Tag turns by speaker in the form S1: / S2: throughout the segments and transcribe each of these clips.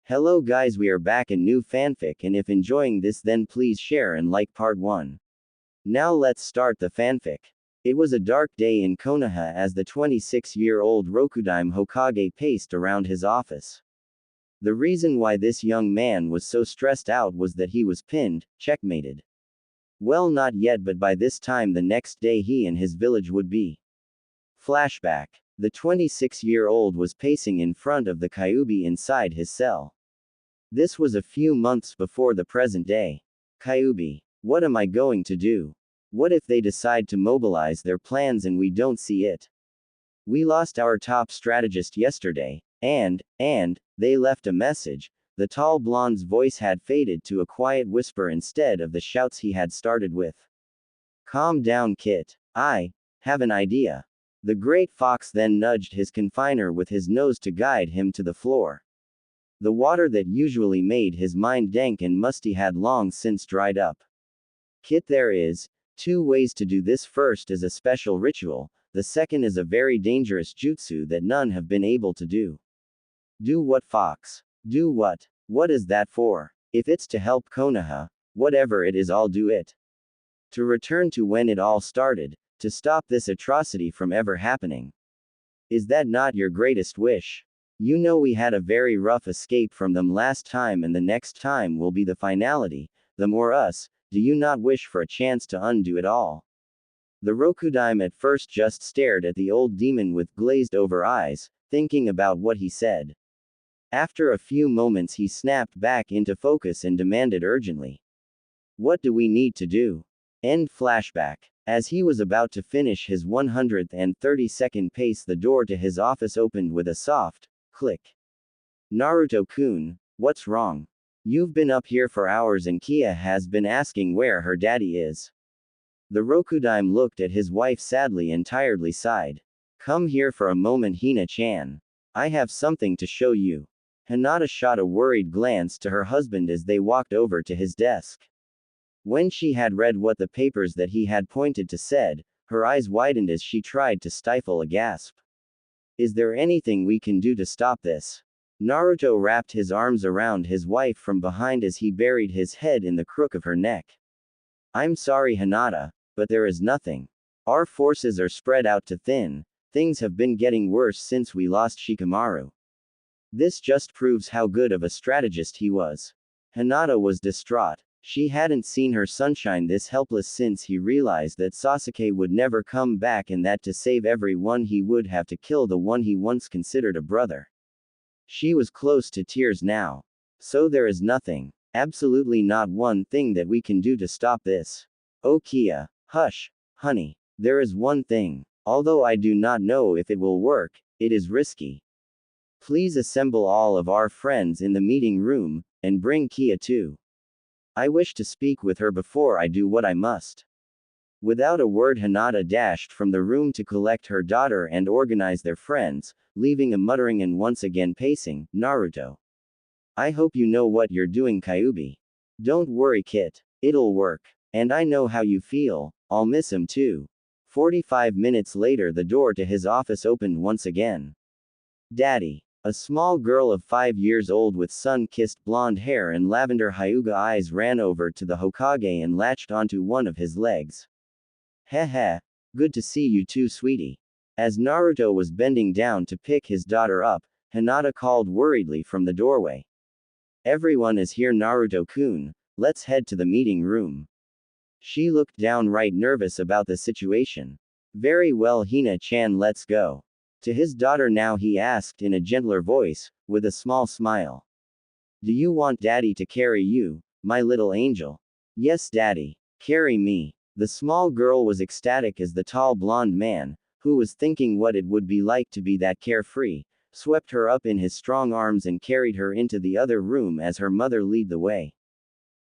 S1: Hello guys, we are back in new fanfic, and if enjoying this then please share and like part 1. Now let's start the fanfic. It was a dark day in Konoha as the 26-year-old Rokudime Hokage paced around his office. The reason why this young man was so stressed out was that he was pinned, checkmated. Well, not yet, but by this time the next day he and his village would be. Flashback. The 26-year-old was pacing in front of the Kyuubi inside his cell. This was a few months before the present day. Kyuubi. What am I going to do? What if they decide to mobilize their plans and we don't see it? We lost our top strategist yesterday, and, they left a message. The tall blonde's voice had faded to a quiet whisper instead of the shouts he had started with. Calm down, Kit. I have an idea. The great fox then nudged his confiner with his nose to guide him to the floor. The water that usually made his mind dank and musty had long since dried up. Kit, there is 2 ways to do this. First is a special ritual, the second is a very dangerous jutsu that none have been able to do. Do what, Fox? Do what? What is that for? If it's to help Konoha, whatever it is, I'll do it. To return to when it all started, to stop this atrocity from ever happening. Is that not your greatest wish? You know we had a very rough escape from them last time, and the next time will be the finality, the more us. Do you not wish for a chance to undo it all? The Rokudime at first just stared at the old demon with glazed over eyes, thinking about what he said. After a few moments he snapped back into focus and demanded urgently. What do we need to do? End flashback. As he was about to finish his 132nd pace, the door to his office opened with a soft click. Naruto-kun, what's wrong? You've been up here for hours and Kia has been asking where her daddy is. The Rokudime looked at his wife sadly and tiredly sighed. Come here for a moment, Hina-chan. I have something to show you. Hinata shot a worried glance to her husband as they walked over to his desk. When she had read what the papers that he had pointed to said, her eyes widened as she tried to stifle a gasp. Is there anything we can do to stop this? Naruto wrapped his arms around his wife from behind as he buried his head in the crook of her neck. I'm sorry, Hinata, but there is nothing. Our forces are spread out to thin. Things have been getting worse since we lost Shikamaru. This just proves how good of a strategist he was. Hinata was distraught. She hadn't seen her sunshine this helpless since he realized that Sasuke would never come back and that to save everyone he would have to kill the one he once considered a brother. She was close to tears now. So there is nothing, absolutely not one thing that we can do to stop this. Oh Kia, hush, honey. There is one thing. Although I do not know if it will work, it is risky. Please assemble all of our friends in the meeting room, and bring Kia too. I wish to speak with her before I do what I must. Without a word, Hinata dashed from the room to collect her daughter and organize their friends, leaving a muttering and once again pacing, Naruto. I hope you know what you're doing, Kyuubi. Don't worry, Kit. It'll work. And I know how you feel. I'll miss him too. 45 minutes later, the door to his office opened once again. Daddy. A small girl of 5 years old with sun-kissed blonde hair and lavender Hyuga eyes ran over to the Hokage and latched onto one of his legs. Heh. Good to see you too, sweetie. As Naruto was bending down to pick his daughter up, Hinata called worriedly from the doorway. Everyone is here, Naruto-kun. Let's head to the meeting room. She looked downright nervous about the situation. Very well, Hina-chan, let's go. To his daughter now he asked in a gentler voice, with a small smile. Do you want daddy to carry you, my little angel? Yes, daddy. Carry me. The small girl was ecstatic as the tall blonde man, who was thinking what it would be like to be that carefree, swept her up in his strong arms and carried her into the other room as her mother led the way.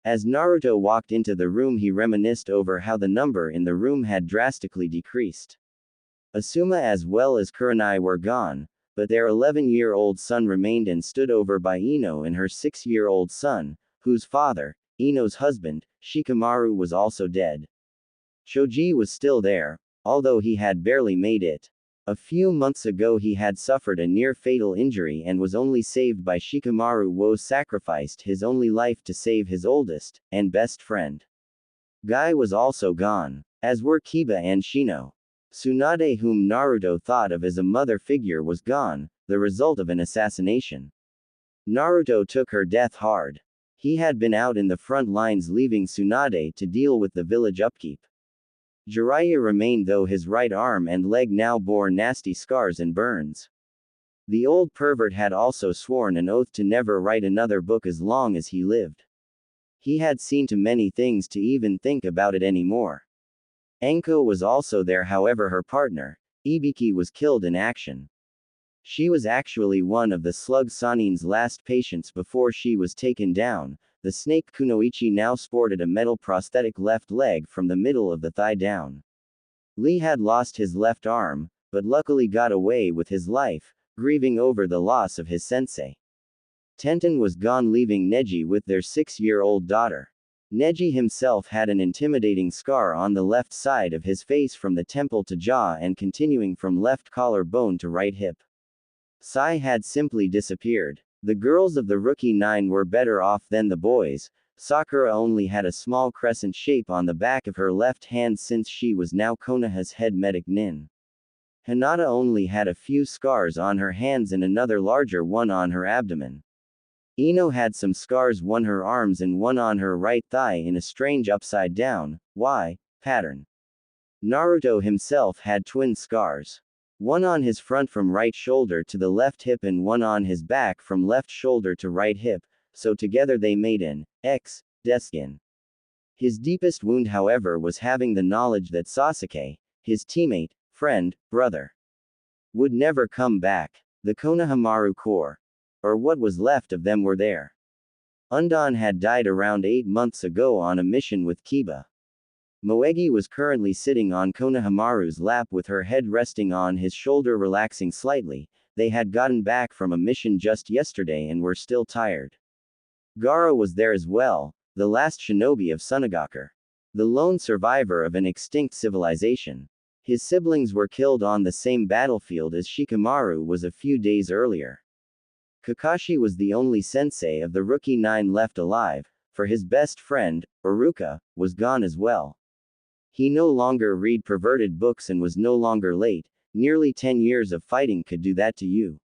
S1: As Naruto walked into the room, he reminisced over how the number in the room had drastically decreased. Asuma as well as Kurenai were gone, but their 11-year-old son remained and stood over by Ino and her 6-year-old son, whose father, Ino's husband, Shikamaru, was also dead. Shoji was still there, although he had barely made it A few months ago he had suffered a near-fatal injury and was only saved by Shikamaru Wo sacrificed his only life to save his oldest and best friend. Guy was also gone, as were Kiba and Shino. Tsunade, whom Naruto thought of as a mother figure, was gone, the result of an assassination. Naruto took her death hard. He had been out in the front lines leaving Tsunade to deal with the village upkeep. Jiraiya remained, though his right arm and leg now bore nasty scars and burns. The old pervert had also sworn an oath to never write another book as long as he lived. He had seen too many things to even think about it anymore. Enko was also there, however her partner, Ibiki, was killed in action. She was actually one of the slug Sanin's last patients before she was taken down. The snake Kunoichi now sported a metal prosthetic left leg from the middle of the thigh down. Lee had lost his left arm, but luckily got away with his life, grieving over the loss of his sensei. Tenten was gone, leaving Neji with their 6-year-old daughter. Neji himself had an intimidating scar on the left side of his face from the temple to jaw and continuing from left collarbone to right hip. Sai had simply disappeared. The girls of the Rookie 9 were better off than the boys. Sakura only had a small crescent shape on the back of her left hand since she was now Konoha's head medic nin. Hinata only had a few scars on her hands and another larger one on her abdomen. Ino had some scars, one her arms and one on her right thigh in a strange upside down Y pattern. Naruto himself had twin scars. One on his front from right shoulder to the left hip and one on his back from left shoulder to right hip, so together they made an X deskin. His deepest wound, however, was having the knowledge that Sasuke, his teammate, friend, brother, would never come back. The Konohamaru Corps, or what was left of them, were there. Undan had died around 8 months ago on a mission with Kiba. Moegi was currently sitting on Konohamaru's lap with her head resting on his shoulder, relaxing slightly. They had gotten back from a mission just yesterday and were still tired. Gaara was there as well, the last shinobi of Sunagaku. The lone survivor of an extinct civilization. His siblings were killed on the same battlefield as Shikamaru was a few days earlier. Kakashi was the only sensei of the Rookie 9 left alive, for his best friend, Iruka, was gone as well. He no longer read perverted books and was no longer late. Nearly 10 years of fighting could do that to you.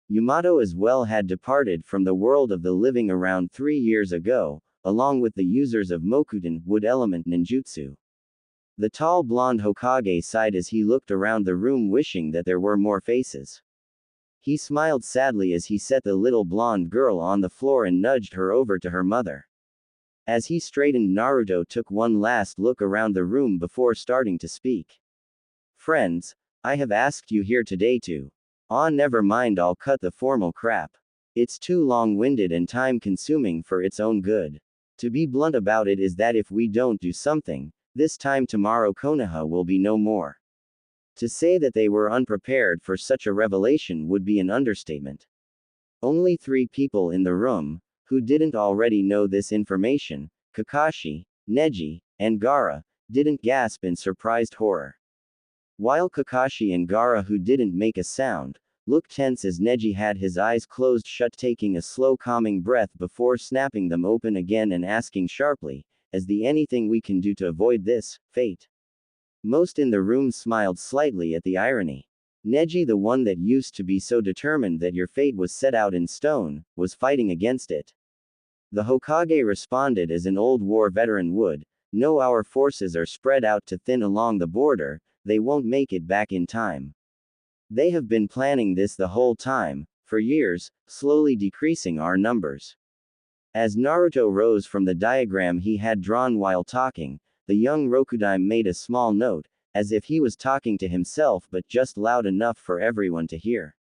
S1: Yamato as well had departed from the world of the living around 3 years ago, along with the users of Mokuton, wood element ninjutsu. The tall blonde Hokage sighed as he looked around the room, wishing that there were more faces. He smiled sadly as he set the little blonde girl on the floor and nudged her over to her mother. As he straightened, Naruto took one last look around the room before starting to speak. Friends, I have asked you here today to. Never mind, I'll cut the formal crap. It's too long-winded and time-consuming for its own good. To be blunt about it is that if we don't do something, this time tomorrow Konoha will be no more. To say that they were unprepared for such a revelation would be an understatement. Only 3 people in the room, who didn't already know this information, Kakashi, Neji, and Gaara, didn't gasp in surprised horror. While Kakashi and Gaara, who didn't make a sound, looked tense as Neji had his eyes closed shut, taking a slow calming breath before snapping them open again and asking sharply, "Is there anything we can do to avoid this fate?" Most in the room smiled slightly at the irony. Neji, the one that used to be so determined that your fate was set out in stone, was fighting against it. The Hokage responded as an old war veteran would. No, our forces are spread out too thin along the border, they won't make it back in time. They have been planning this the whole time, for years, slowly decreasing our numbers. As Naruto rose from the diagram he had drawn while talking, the young Rokudime made a small note, as if he was talking to himself but just loud enough for everyone to hear.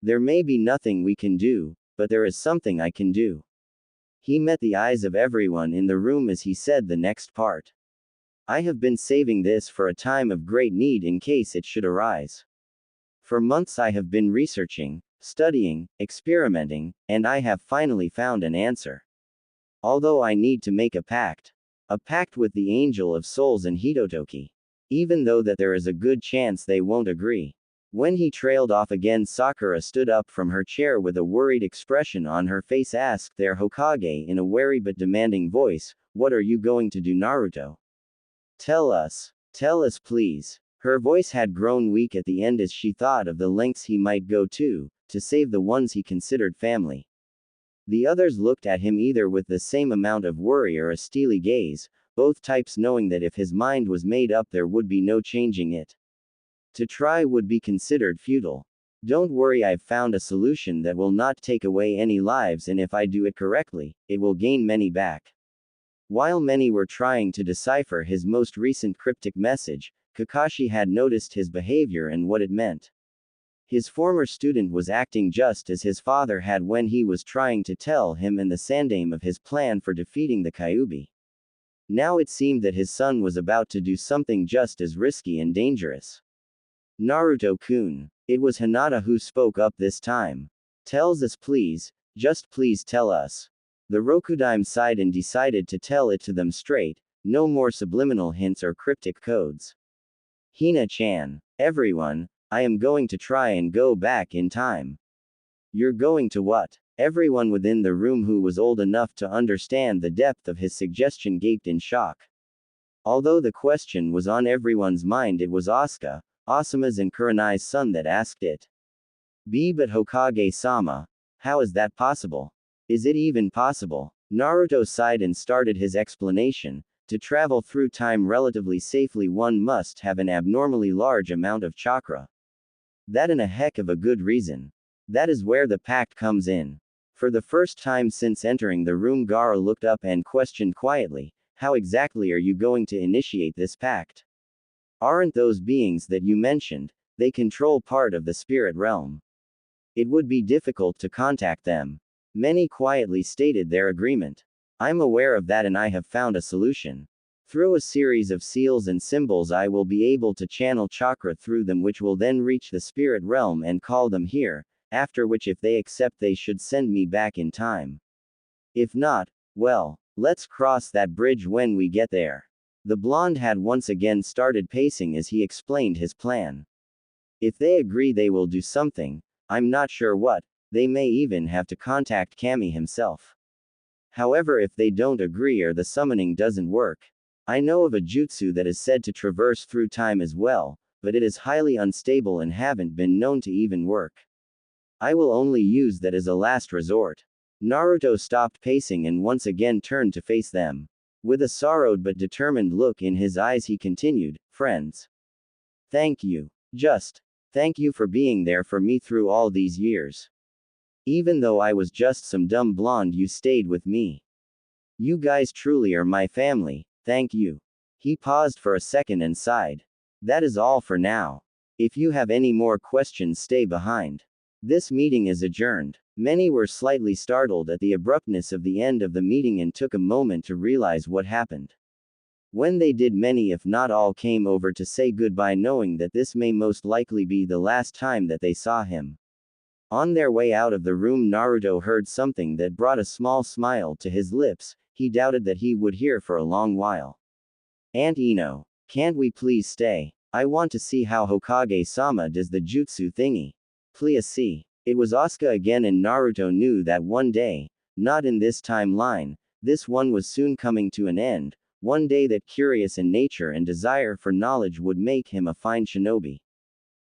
S1: There may be nothing we can do, but there is something I can do. He met the eyes of everyone in the room as he said the next part. I have been saving this for a time of great need in case it should arise. For months I have been researching, studying, experimenting, and I have finally found an answer. Although I need to make a pact with the Angel of Souls and Hitotoki. Even though that there is a good chance they won't agree. When he trailed off again, Sakura stood up from her chair with a worried expression on her face, asked their Hokage in a wary but demanding voice, "What are you going to do, Naruto? Tell us. Tell us, please." Her voice had grown weak at the end as she thought of the lengths he might go to save the ones he considered family. The others looked at him either with the same amount of worry or a steely gaze, both types knowing that if his mind was made up there would be no changing it. To try would be considered futile. "Don't worry, I've found a solution that will not take away any lives, and if I do it correctly, it will gain many back." While many were trying to decipher his most recent cryptic message, Kakashi had noticed his behavior and what it meant. His former student was acting just as his father had when he was trying to tell him and the Sandaime of his plan for defeating the Kyuubi. Now it seemed that his son was about to do something just as risky and dangerous. "Naruto-kun." It was Hinata who spoke up this time. "Tells us, please, just please tell us." The Rokudaime sighed and decided to tell it to them straight, no more subliminal hints or cryptic codes. "Hina-chan. Everyone, I am going to try and go back in time." "You're going to what?" Everyone within the room who was old enough to understand the depth of his suggestion gaped in shock. Although the question was on everyone's mind, it was Asuka, Asuma's and Kurenai's son that asked it. But Hokage-sama, how is that possible? Is it even possible?" Naruto sighed and started his explanation. To travel through time relatively safely, one must have an abnormally large amount of chakra. That and a heck of a good reason. That is where the pact comes in. For the first time since entering the room, Gaara looked up and questioned quietly, "How exactly are you going to initiate this pact? Aren't those beings that you mentioned, they control part of the spirit realm? It would be difficult to contact them." Many quietly stated their agreement. "I'm aware of that and I have found a solution. Through a series of seals and symbols I will be able to channel chakra through them, which will then reach the spirit realm and call them here, after which if they accept they should send me back in time. If not, well, let's cross that bridge when we get there." The blonde had once again started pacing as he explained his plan. "If they agree they will do something, I'm not sure what, they may even have to contact Kami himself. However, if they don't agree or the summoning doesn't work, I know of a jutsu that is said to traverse through time as well, but it is highly unstable and haven't been known to even work. I will only use that as a last resort." Naruto stopped pacing and once again turned to face them. With a sorrowed but determined look in his eyes he continued, "Friends. Thank you. Just thank you for being there for me through all these years. Even though I was just some dumb blonde, you stayed with me. You guys truly are my family, thank you." He paused for a second and sighed. "That is all for now. If you have any more questions, stay behind. This meeting is adjourned." Many were slightly startled at the abruptness of the end of the meeting and took a moment to realize what happened. When they did, many if not all came over to say goodbye, knowing that this may most likely be the last time that they saw him. On their way out of the room, Naruto heard something that brought a small smile to his lips. He doubted that he would hear for a long while. "Aunt Ino, can't we please stay? I want to see how Hokage-sama does the jutsu thingy. Please see." It was Asuka again, and Naruto knew that one day, not in this timeline, this one was soon coming to an end, one day that curious in nature and desire for knowledge would make him a fine shinobi.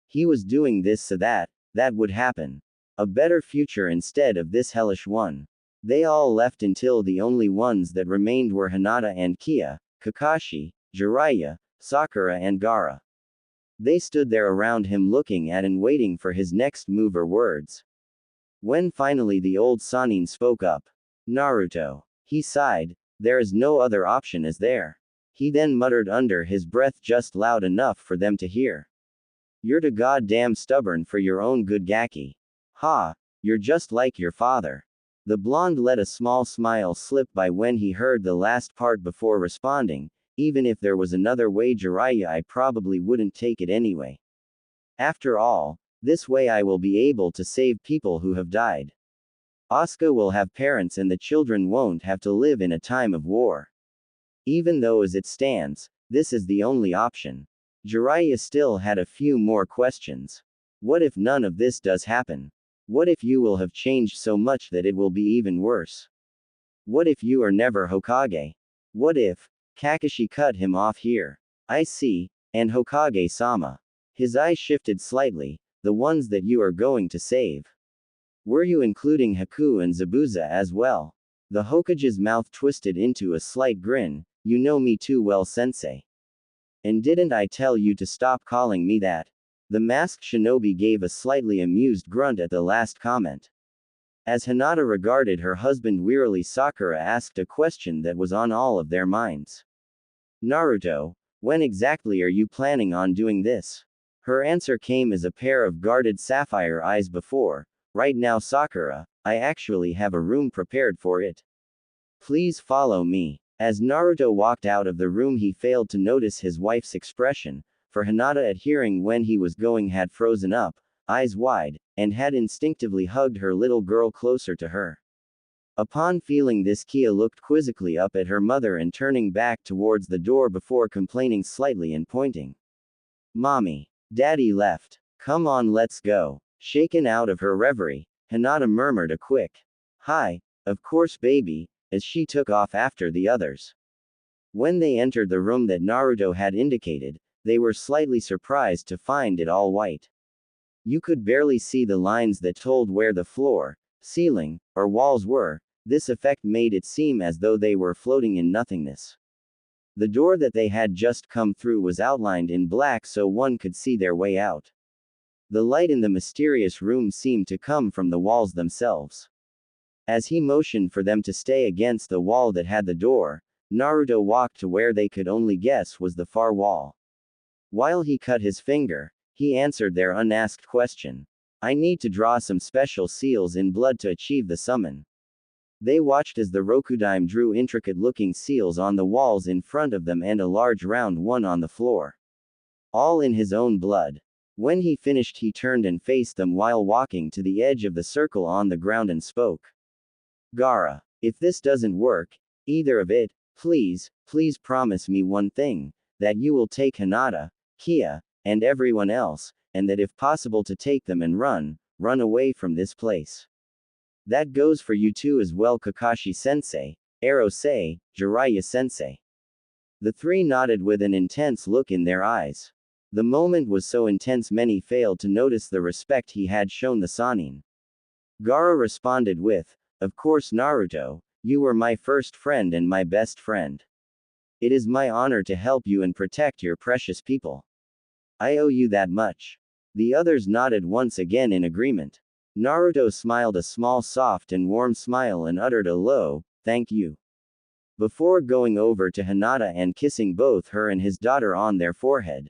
S1: He was doing this so that would happen. A better future instead of this hellish one. They all left until the only ones that remained were Hinata and Kia, Kakashi, Jiraiya, Sakura and Gaara. They stood there around him looking at and waiting for his next move or words. When finally the old Sannin spoke up. "Naruto." He sighed. "There is no other option, is there?" He then muttered under his breath just loud enough for them to hear. "You're too goddamn stubborn for your own good, Gaki. Ha, you're just like your father." The blonde let a small smile slip by when he heard the last part before responding, "Even if there was another way, Jiraiya, I probably wouldn't take it anyway. After all, this way I will be able to save people who have died. Asuka will have parents and the children won't have to live in a time of war. Even though as it stands, this is the only option." Jiraiya still had a few more questions. What if none of this does happen? What if you will have changed so much that it will be even worse? What if you are never Hokage? What if? Kakashi cut him off here. I see, and Hokage-sama. His eyes shifted slightly, the ones that you are going to save. Were you including Haku and Zabuza as well? The Hokage's mouth twisted into a slight grin. You know me too well, sensei. And didn't I tell you to stop calling me that? The masked shinobi gave a slightly amused grunt at the last comment. As Hinata regarded her husband wearily, Sakura asked a question that was on all of their minds. Naruto, when exactly are you planning on doing this? Her answer came as a pair of guarded sapphire eyes before. Right now, Sakura, I actually have a room prepared for it. Please follow me. As Naruto walked out of the room, he failed to notice his wife's expression, for Hinata at hearing when he was going had frozen up, eyes wide, and had instinctively hugged her little girl closer to her. Upon feeling this, Kia looked quizzically up at her mother and turning back towards the door before complaining slightly and pointing. Mommy. Daddy left. Come on, let's go. Shaken out of her reverie, Hinata murmured a quick, "Hi, of course baby," as she took off after the others. When they entered the room that Naruto had indicated, they were slightly surprised to find it all white. You could barely see the lines that told where the floor, ceiling, or walls were. This effect made it seem as though they were floating in nothingness. The door that they had just come through was outlined in black so one could see their way out. The light in the mysterious room seemed to come from the walls themselves. As he motioned for them to stay against the wall that had the door, Naruto walked to where they could only guess was the far wall. While he cut his finger, he answered their unasked question. I need to draw some special seals in blood to achieve the summon. They watched as the Rokudaime drew intricate-looking seals on the walls in front of them and a large round one on the floor. All in his own blood. When he finished, he turned and faced them while walking to the edge of the circle on the ground and spoke. Gaara, if this doesn't work, either of it, please promise me one thing, that you will take Hinata, Kia, and everyone else, and that if possible to take them and run away from this place. That goes for you too as well, Kakashi-sensei, Ero-sei, Jiraiya-sensei. The three nodded with an intense look in their eyes. The moment was so intense many failed to notice the respect he had shown the Sannin. Gaara responded with, of course Naruto, you were my first friend and my best friend. It is my honor to help you and protect your precious people. I owe you that much. The others nodded once again in agreement. Naruto smiled a small, soft and warm smile and uttered a low, thank you. Before going over to Hinata and kissing both her and his daughter on their forehead.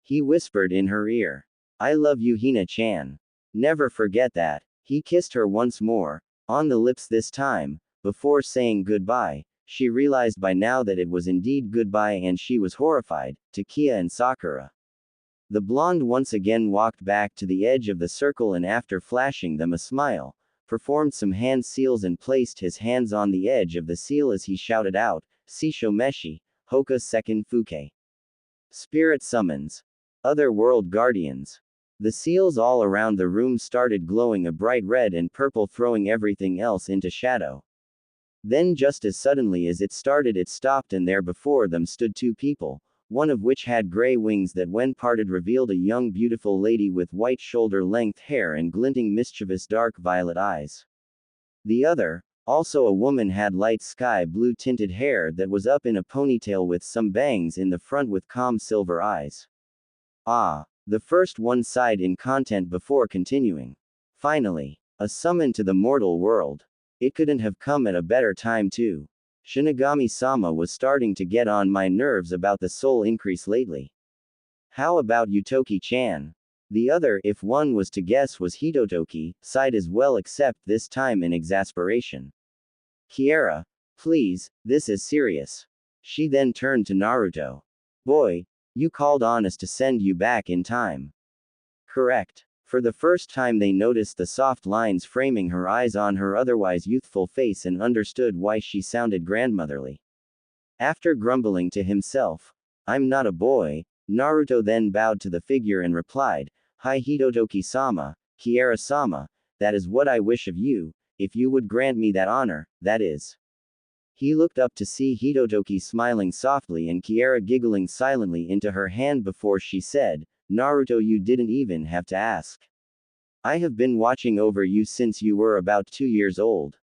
S1: He whispered in her ear. I love you, Hina-chan. Never forget that. He kissed her once more, on the lips this time, before saying goodbye. She realized by now that it was indeed goodbye and she was horrified, to Kia and Sakura. The blonde once again walked back to the edge of the circle and after flashing them a smile, performed some hand seals and placed his hands on the edge of the seal as he shouted out, Sisho Meshi, Hoka Second Fuke. Spirit summons. Other world guardians. The seals all around the room started glowing a bright red and purple, throwing everything else into shadow. Then just as suddenly as it started, it stopped and there before them stood two people, one of which had gray wings that when parted revealed a young beautiful lady with white shoulder-length hair and glinting mischievous dark violet eyes. The other, also a woman, had light sky blue tinted hair that was up in a ponytail with some bangs in the front with calm silver eyes. Ah. The first one sighed in content before continuing. Finally. A summon to the mortal world. It couldn't have come at a better time too. Shinigami-sama was starting to get on my nerves about the soul increase lately. How about Utoki-chan? The other, if one was to guess, was Hitotoki, sighed as well, except this time in exasperation. Kiera, please, this is serious. She then turned to Naruto. Boy, you called on us to send you back in time. Correct. For the first time they noticed the soft lines framing her eyes on her otherwise youthful face and understood why she sounded grandmotherly. After grumbling to himself, I'm not a boy, Naruto then bowed to the figure and replied, Hi Hitotoki-sama, Kiera-sama, that is what I wish of you, if you would grant me that honor, that is. He looked up to see Hitotoki smiling softly and Kiera giggling silently into her hand before she said, Naruto, you didn't even have to ask. I have been watching over you since you were about 2 years old.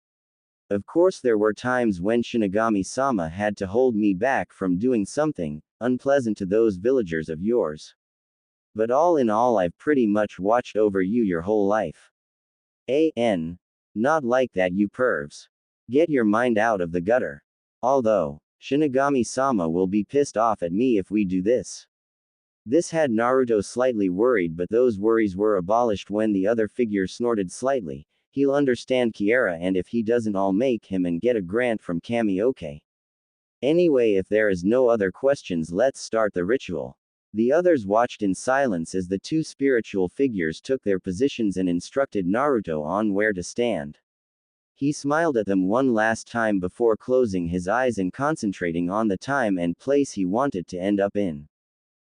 S1: Of course there were times when Shinigami-sama had to hold me back from doing something unpleasant to those villagers of yours. But all in all I've pretty much watched over you your whole life. Not like that you pervs. Get your mind out of the gutter. Although, Shinigami-sama will be pissed off at me if we do this. This had Naruto slightly worried, but those worries were abolished when the other figure snorted slightly. He'll understand Kiera, and if he doesn't, I'll make him and get a grant from Kamioke. Anyway, if there is no other questions, let's start the ritual. The others watched in silence as the two spiritual figures took their positions and instructed Naruto on where to stand. He smiled at them one last time before closing his eyes and concentrating on the time and place he wanted to end up in.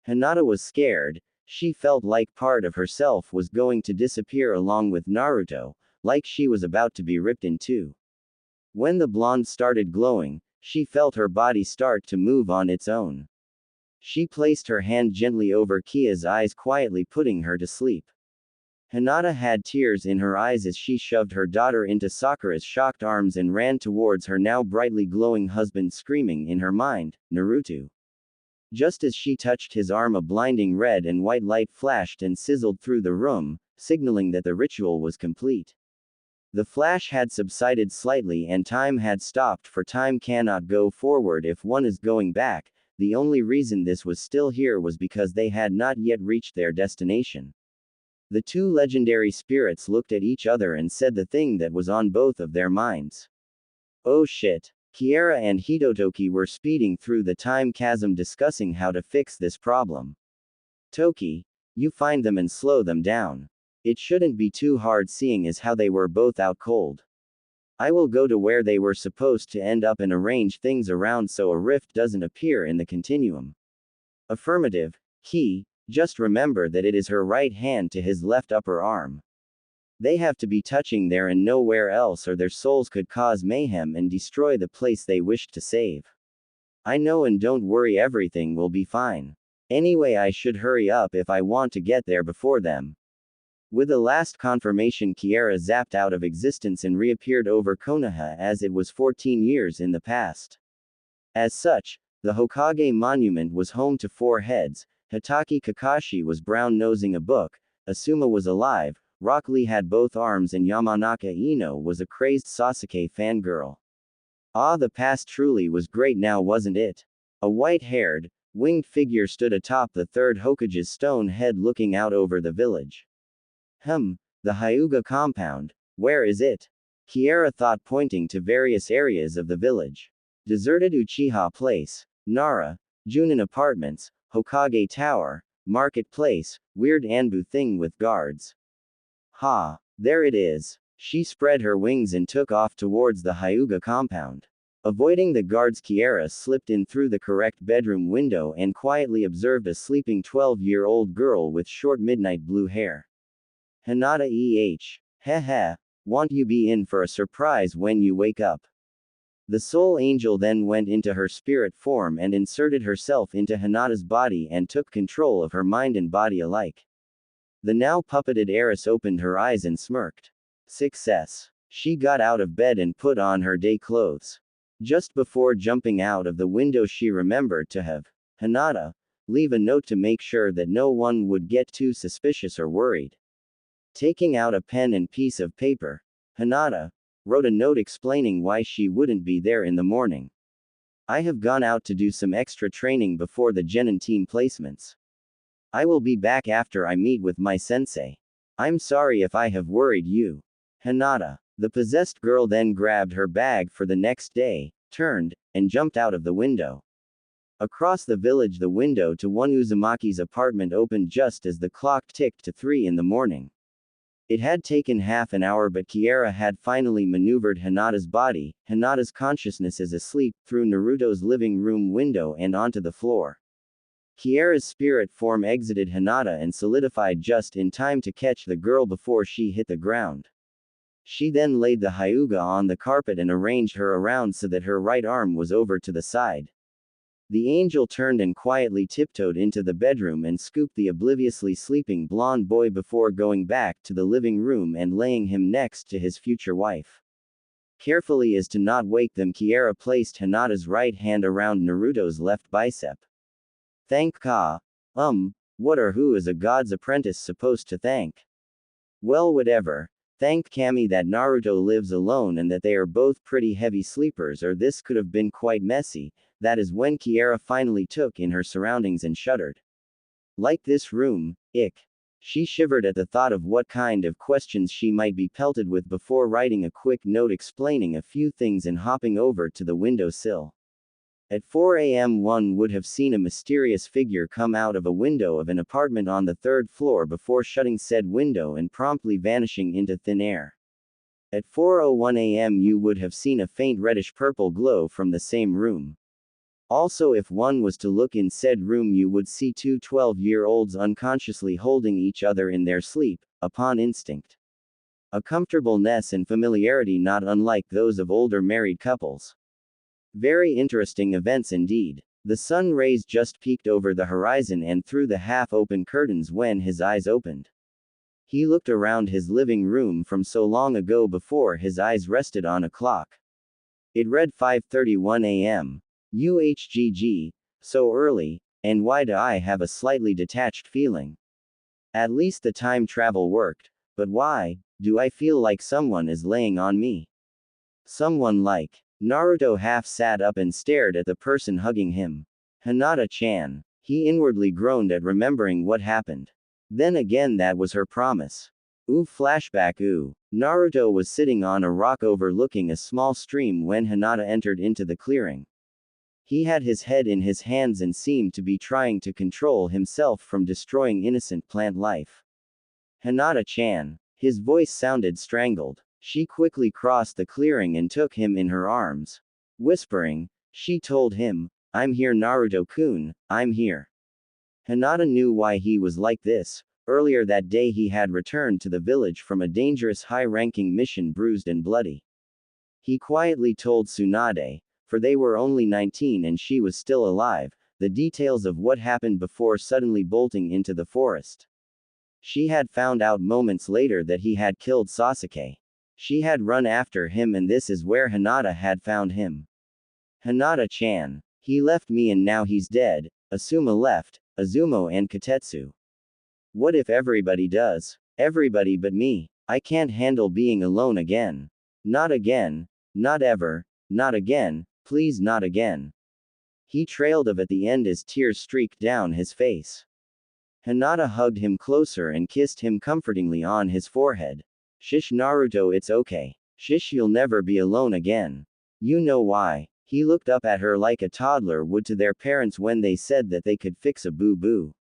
S1: Hinata was scared. She felt like part of herself was going to disappear along with Naruto, like she was about to be ripped in two. When the blonde started glowing, she felt her body start to move on its own. She placed her hand gently over Kia's eyes, quietly putting her to sleep. Hinata had tears in her eyes as she shoved her daughter into Sakura's shocked arms and ran towards her now brightly glowing husband, screaming in her mind, Naruto. Just as she touched his arm, a blinding red and white light flashed and sizzled through the room, signaling that the ritual was complete. The flash had subsided slightly and time had stopped, for time cannot go forward if one is going back. The only reason this was still here was because they had not yet reached their destination. The two legendary spirits looked at each other and said the thing that was on both of their minds. Oh shit. Kiera and Hitotoki were speeding through the time chasm discussing how to fix this problem. Toki, you find them and slow them down. It shouldn't be too hard, seeing as how they were both out cold. I will go to where they were supposed to end up and arrange things around so a rift doesn't appear in the continuum. Affirmative. Ki, just remember that it is her right hand to his left upper arm. They have to be touching there and nowhere else, or their souls could cause mayhem and destroy the place they wished to save. I know, and don't worry, everything will be fine. Anyway, I should hurry up if I want to get there before them. With a last confirmation, Kiera zapped out of existence and reappeared over Konoha as it was 14 years in the past. As such, the Hokage monument was home to 4 heads. Hitaki Kakashi was brown-nosing a book, Asuma was alive, Rock Lee had both arms, and Yamanaka Ino was a crazed Sasuke fangirl. Ah, the past truly was great now, wasn't it? A white-haired, winged figure stood atop the 3rd Hokage's stone head looking out over the village. The Hyuga compound. Where is it? Kiera thought, pointing to various areas of the village. Deserted Uchiha Place, Nara, Junin Apartments, Hokage Tower, Marketplace, weird Anbu thing with guards. Ha, there it is. She spread her wings and took off towards the Hyuga compound. Avoiding the guards, Kiera slipped in through the correct bedroom window and quietly observed a sleeping 12-year-old girl with short midnight blue hair. Hinata heh, want you be in for a surprise when you wake up. The soul angel then went into her spirit form and inserted herself into Hinata's body and took control of her mind and body alike. The now puppeted heiress opened her eyes and smirked. Success. She got out of bed and put on her day clothes. Just before jumping out of the window, she remembered to have, Hinata, leave a note to make sure that no one would get too suspicious or worried. Taking out a pen and piece of paper, Hinata wrote a note explaining why she wouldn't be there in the morning. I have gone out to do some extra training before the Genin team placements. I will be back after I meet with my sensei. I'm sorry if I have worried you. Hinata. The possessed girl then grabbed her bag for the next day, turned, and jumped out of the window. Across the village, the window to one Uzumaki's apartment opened just as the clock ticked to 3 in the morning. It had taken half an hour, but Kiera had finally maneuvered Hinata's body. Hinata's consciousness is asleep, through Naruto's living room window and onto the floor. Kiera's spirit form exited Hinata and solidified just in time to catch the girl before she hit the ground. She then laid the Hyuga on the carpet and arranged her around so that her right arm was over to the side. The angel turned and quietly tiptoed into the bedroom and scooped the obliviously sleeping blonde boy before going back to the living room and laying him next to his future wife. Carefully as to not wake them, Kiera placed Hinata's right hand around Naruto's left bicep. Thank Ka. What or who is a god's apprentice supposed to thank? Well, whatever. Thank Kami that Naruto lives alone and that they are both pretty heavy sleepers, or this could have been quite messy. That is when Kiera finally took in her surroundings and shuddered. Like this room, ick. She shivered at the thought of what kind of questions she might be pelted with before writing a quick note explaining a few things and hopping over to the window sill. At 4 a.m. one would have seen a mysterious figure come out of a window of an apartment on the third floor before shutting said window and promptly vanishing into thin air. At 4:01 a.m. you would have seen a faint reddish-purple glow from the same room. Also, if one was to look in said room, you would see two 12-year-olds unconsciously holding each other in their sleep, upon instinct. A comfortableness and familiarity not unlike those of older married couples. Very interesting events indeed. The sun rays just peeked over the horizon and through the half-open curtains when his eyes opened. He looked around his living room from so long ago before his eyes rested on a clock. It read 5:31 a.m. UHGG, so early, and why do I have a slightly detached feeling? At least the time travel worked, but why do I feel like someone is laying on me? Someone like. Naruto half sat up and stared at the person hugging him. Hinata-chan. He inwardly groaned at remembering what happened. Then again, that was her promise. Ooh, flashback. Ooh. Naruto was sitting on a rock overlooking a small stream when Hinata entered into the clearing. He had his head in his hands and seemed to be trying to control himself from destroying innocent plant life. Hinata-chan. His voice sounded strangled. She quickly crossed the clearing and took him in her arms. Whispering, she told him, I'm here, Naruto-kun, I'm here. Hinata knew why he was like this. Earlier that day he had returned to the village from a dangerous high-ranking mission, bruised and bloody. He quietly told Tsunade, for they were only 19 and she was still alive, the details of what happened before suddenly bolting into the forest. She had found out moments later that he had killed Sasuke. She had run after him, and this is where Hinata had found him. Hinata-chan. He left me and now he's dead. Asuma left, Azumo and Katetsu. What if everybody does? Everybody but me. I can't handle being alone again. Not again. Not ever. Not again. Please, not again. He trailed off at the end as tears streaked down his face. Hinata hugged him closer and kissed him comfortingly on his forehead. Shish, Naruto, it's okay. Shish, you'll never be alone again. You know why? He looked up at her like a toddler would to their parents when they said that they could fix a boo-boo.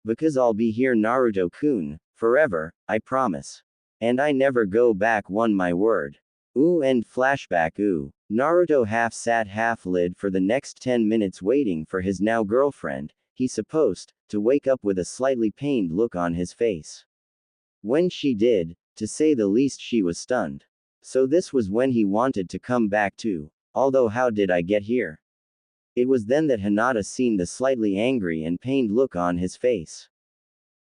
S1: Because I'll be here, Naruto-kun, forever, I promise. And I never go back, one my word. Ooh, end flashback. Ooh. Naruto half sat half lid for the next 10 minutes waiting for his now girlfriend, he supposed, to wake up with a slightly pained look on his face. When she did, to say the least, she was stunned. So this was when he wanted to come back too. Although how did I get here? It was then that Hinata seen the slightly angry and pained look on his face.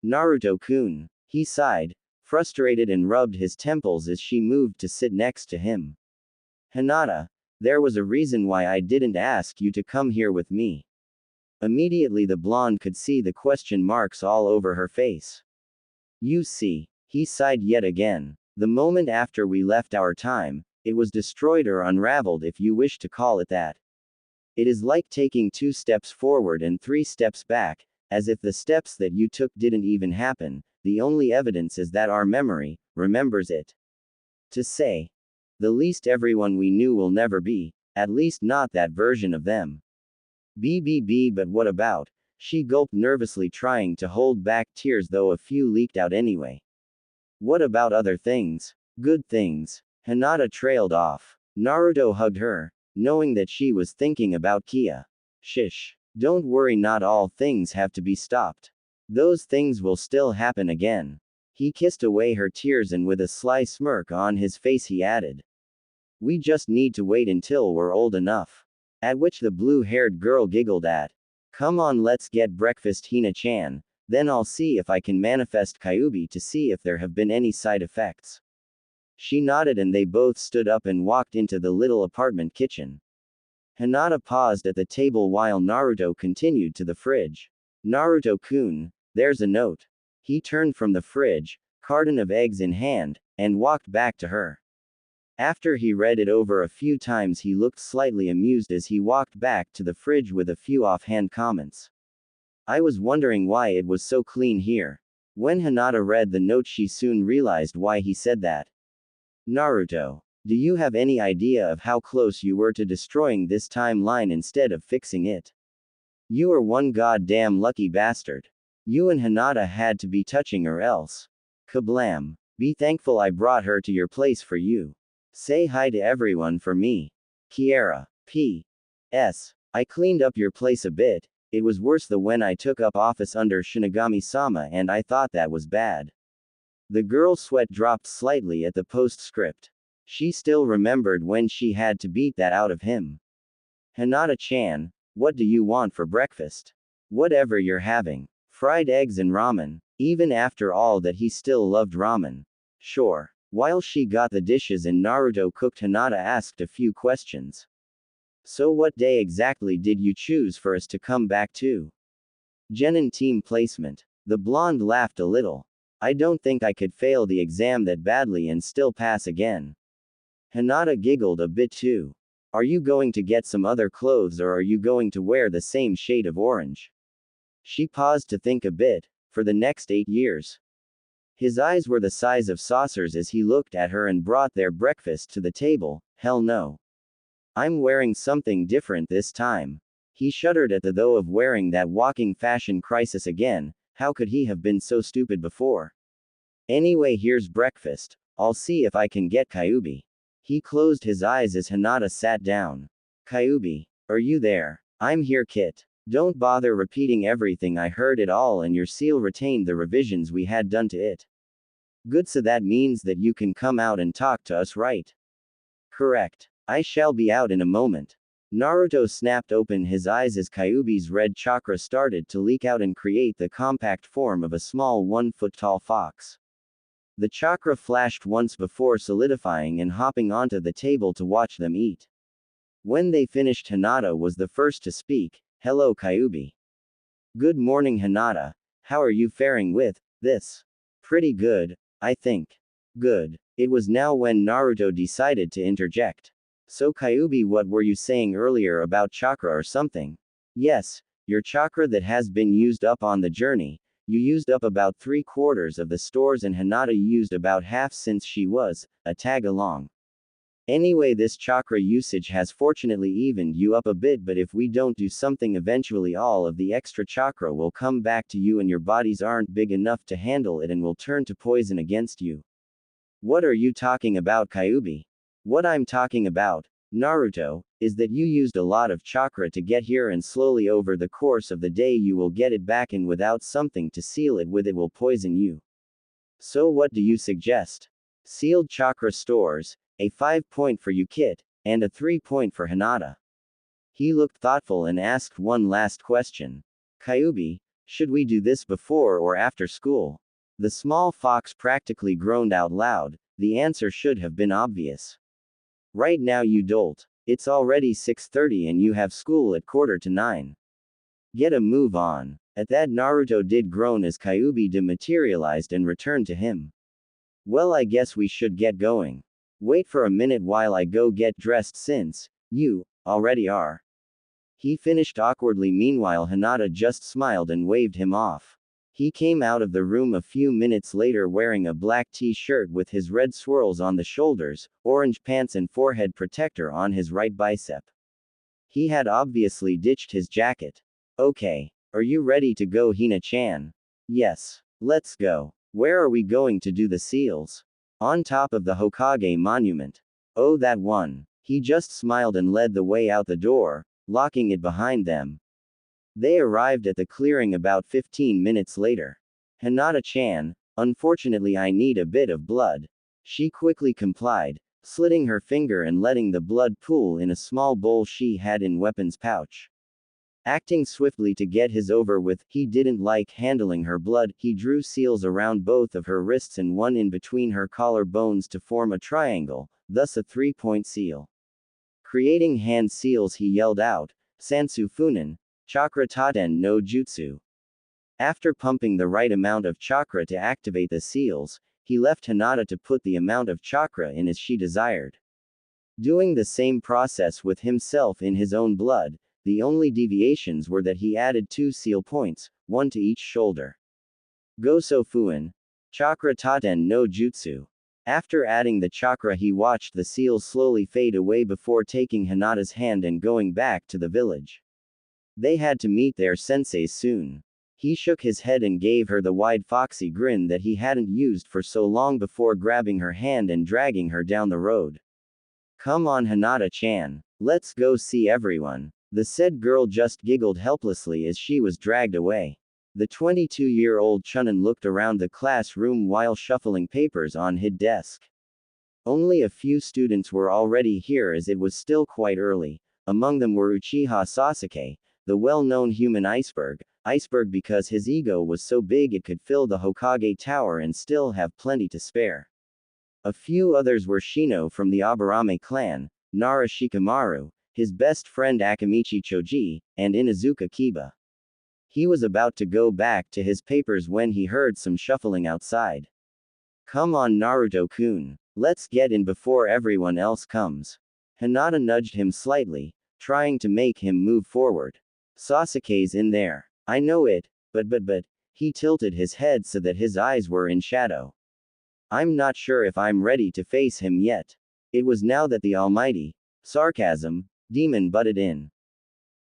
S1: Naruto-kun. He sighed, frustrated, and rubbed his temples as she moved to sit next to him. Hinata, there was a reason why I didn't ask you to come here with me. Immediately the blonde could see the question marks all over her face. You see. He sighed yet again. The moment after we left our time, it was destroyed or unraveled, if you wish to call it that. It is like taking 2 steps forward and 3 steps back, as if the steps that you took didn't even happen. The only evidence is that our memory remembers it. To say the least, everyone we knew will never be, at least not that version of them. BBB, but what about? She gulped nervously, trying to hold back tears, though a few leaked out anyway. What about other things? Good things. Hinata trailed off. Naruto hugged her, knowing that she was thinking about Kia. Shish. Don't worry, not all things have to be stopped. Those things will still happen again. He kissed away her tears and with a sly smirk on his face he added, we just need to wait until we're old enough. At which the blue-haired girl giggled at, come on, let's get breakfast, Hina-chan, then I'll see if I can manifest Kyuubi to see if there have been any side effects. She nodded and they both stood up and walked into the little apartment kitchen. Hinata paused at the table while Naruto continued to the fridge. Naruto-kun, there's a note. He turned from the fridge, carton of eggs in hand, and walked back to her. After he read it over a few times, he looked slightly amused as he walked back to the fridge with a few offhand comments. I was wondering why it was so clean here. When Hinata read the note, she soon realized why he said that. Naruto, do you have any idea of how close you were to destroying this timeline instead of fixing it? You are one goddamn lucky bastard. You and Hinata had to be touching or else. Kablam. Be thankful I brought her to your place for you. Say hi to everyone for me. Kiara. P.S. I cleaned up your place a bit. It was worse than when I took up office under Shinigami-sama and I thought that was bad. The girl's sweat dropped slightly at the postscript. She still remembered when she had to beat that out of him. Hinata-chan, what do you want for breakfast? Whatever you're having. Fried eggs and ramen. Even after all that, he still loved ramen. Sure. While she got the dishes and Naruto cooked, Hinata asked a few questions. So what day exactly did you choose for us to come back to? Genin team placement. The blonde laughed a little. I don't think I could fail the exam that badly and still pass again. Hinata giggled a bit too. Are you going to get some other clothes or are you going to wear the same shade of orange? She paused to think a bit. For the next 8 years. His eyes were the size of saucers as he looked at her and brought their breakfast to the table. Hell no. I'm wearing something different this time. He shuddered at the thought of wearing that walking fashion crisis again. How could he have been so stupid before? Anyway, here's breakfast. I'll see if I can get Kyuubi. He closed his eyes as Hinata sat down. Kyuubi, are you there? I'm here, Kit. Don't bother repeating everything, I heard it all and your seal retained the revisions we had done to it. Good, so that means that you can come out and talk to us, right? Correct. I shall be out in a moment. Naruto snapped open his eyes as Kyuubi's red chakra started to leak out and create the compact form of a small 1-foot-tall fox. The chakra flashed once before solidifying and hopping onto the table to watch them eat. When they finished, Hinata was the first to speak. Hello, Kyuubi. Good morning, Hinata. How are you faring with this? Pretty good, I think. Good. It was now when Naruto decided to interject. So Kyuubi, what were you saying earlier about chakra or something? Yes, your chakra that has been used up on the journey. You used up about 3/4 of the stores and Hinata used about half since she was a tag along. Anyway, this chakra usage has fortunately evened you up a bit, but if we don't do something, eventually all of the extra chakra will come back to you and your bodies aren't big enough to handle it and will turn to poison against you. What are you talking about, Kyuubi? What I'm talking about, Naruto, is that you used a lot of chakra to get here and slowly over the course of the day you will get it back, and without something to seal it with, it will poison you. So what do you suggest? Sealed chakra stores, a 5-point for you, Kit, and a 3-point for Hinata. He looked thoughtful and asked one last question. Kyuubi, should we do this before or after school? The small fox practically groaned out loud. The answer should have been obvious. Right now you dolt. It's already 6:30 and you have school at 8:45. Get a move on. At that, Naruto did groan as Kyuubi dematerialized and returned to him. Well, I guess we should get going. Wait for a minute while I go get dressed since you already are. He finished awkwardly. Meanwhile, Hinata just smiled and waved him off. He came out of the room a few minutes later wearing a black t-shirt with his red swirls on the shoulders, orange pants and forehead protector on his right bicep. He had obviously ditched his jacket. Okay. Are you ready to go, Hina-chan? Yes. Let's go. Where are we going to do the seals? On top of the Hokage monument. Oh, that one. He just smiled and led the way out the door, locking it behind them. They arrived at the clearing about 15 minutes later. Hinata-chan, unfortunately I need a bit of blood. She quickly complied, slitting her finger and letting the blood pool in a small bowl she had in weapons pouch. Acting swiftly to get his over with, he didn't like handling her blood, he drew seals around both of her wrists and one in between her collar bones to form a triangle, thus a 3-point seal. Creating hand seals he yelled out, Sansu Funin, Chakra Taten no Jutsu. After pumping the right amount of chakra to activate the seals, he left Hinata to put the amount of chakra in as she desired. Doing the same process with himself in his own blood, the only deviations were that he added 2 seal points, one to each shoulder. Goso Fuin. Chakra Taten no Jutsu. After adding the chakra he watched the seals slowly fade away before taking Hinata's hand and going back to the village. They had to meet their senseis soon. He shook his head and gave her the wide foxy grin that he hadn't used for so long before grabbing her hand and dragging her down the road. Come on Hinata-chan. Let's go see everyone. The said girl just giggled helplessly as she was dragged away. The 22-year-old Chunin looked around the classroom while shuffling papers on his desk. Only a few students were already here as it was still quite early. Among them were Uchiha Sasuke, the well-known human iceberg because his ego was so big it could fill the Hokage tower and still have plenty to spare. A few others were Shino from the Aburame clan, Nara Shikamaru, his best friend Akamichi Choji, and Inuzuka Kiba. He was about to go back to his papers when he heard some shuffling outside. Come on Naruto-kun. Let's get in before everyone else comes. Hinata nudged him slightly, trying to make him move forward. Sasuke's in there. I know it, but. He tilted his head so that his eyes were in shadow. I'm not sure if I'm ready to face him yet. It was now that the almighty, sarcasm, demon butted in.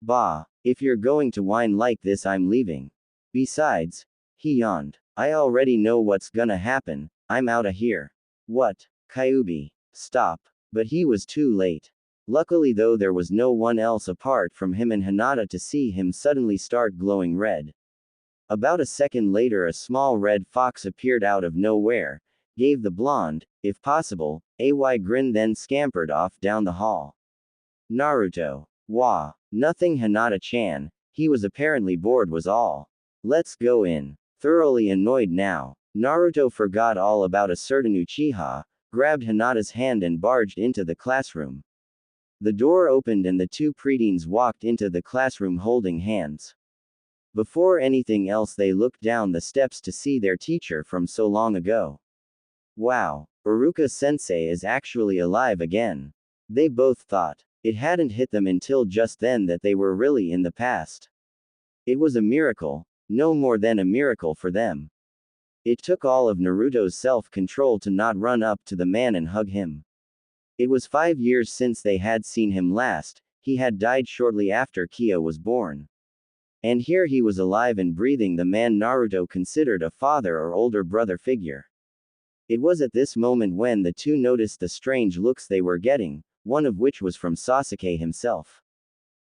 S1: Bah, if you're going to whine like this I'm leaving. Besides, he yawned. I already know what's gonna happen, I'm outta here. What? Kyuubi. Stop. But he was too late. Luckily though there was no one else apart from him and Hinata to see him suddenly start glowing red. About a second later a small red fox appeared out of nowhere, gave the blonde, if possible, a grin then scampered off down the hall. Naruto. Wah. Nothing Hinata-chan, he was apparently bored was all. Let's go in. Thoroughly annoyed now, Naruto forgot all about a certain Uchiha, grabbed Hinata's hand and barged into the classroom. The door opened and the 2 preteens walked into the classroom holding hands. Before anything else they looked down the steps to see their teacher from so long ago. Wow, Iruka-sensei is actually alive again. They both thought. It hadn't hit them until just then that they were really in the past. It was a miracle, no more than a miracle for them. It took all of Naruto's self-control to not run up to the man and hug him. It was 5 years since they had seen him last, he had died shortly after Kyo was born. And here he was alive and breathing, the man Naruto considered a father or older brother figure. It was at this moment when the 2 noticed the strange looks they were getting, one of which was from Sasuke himself.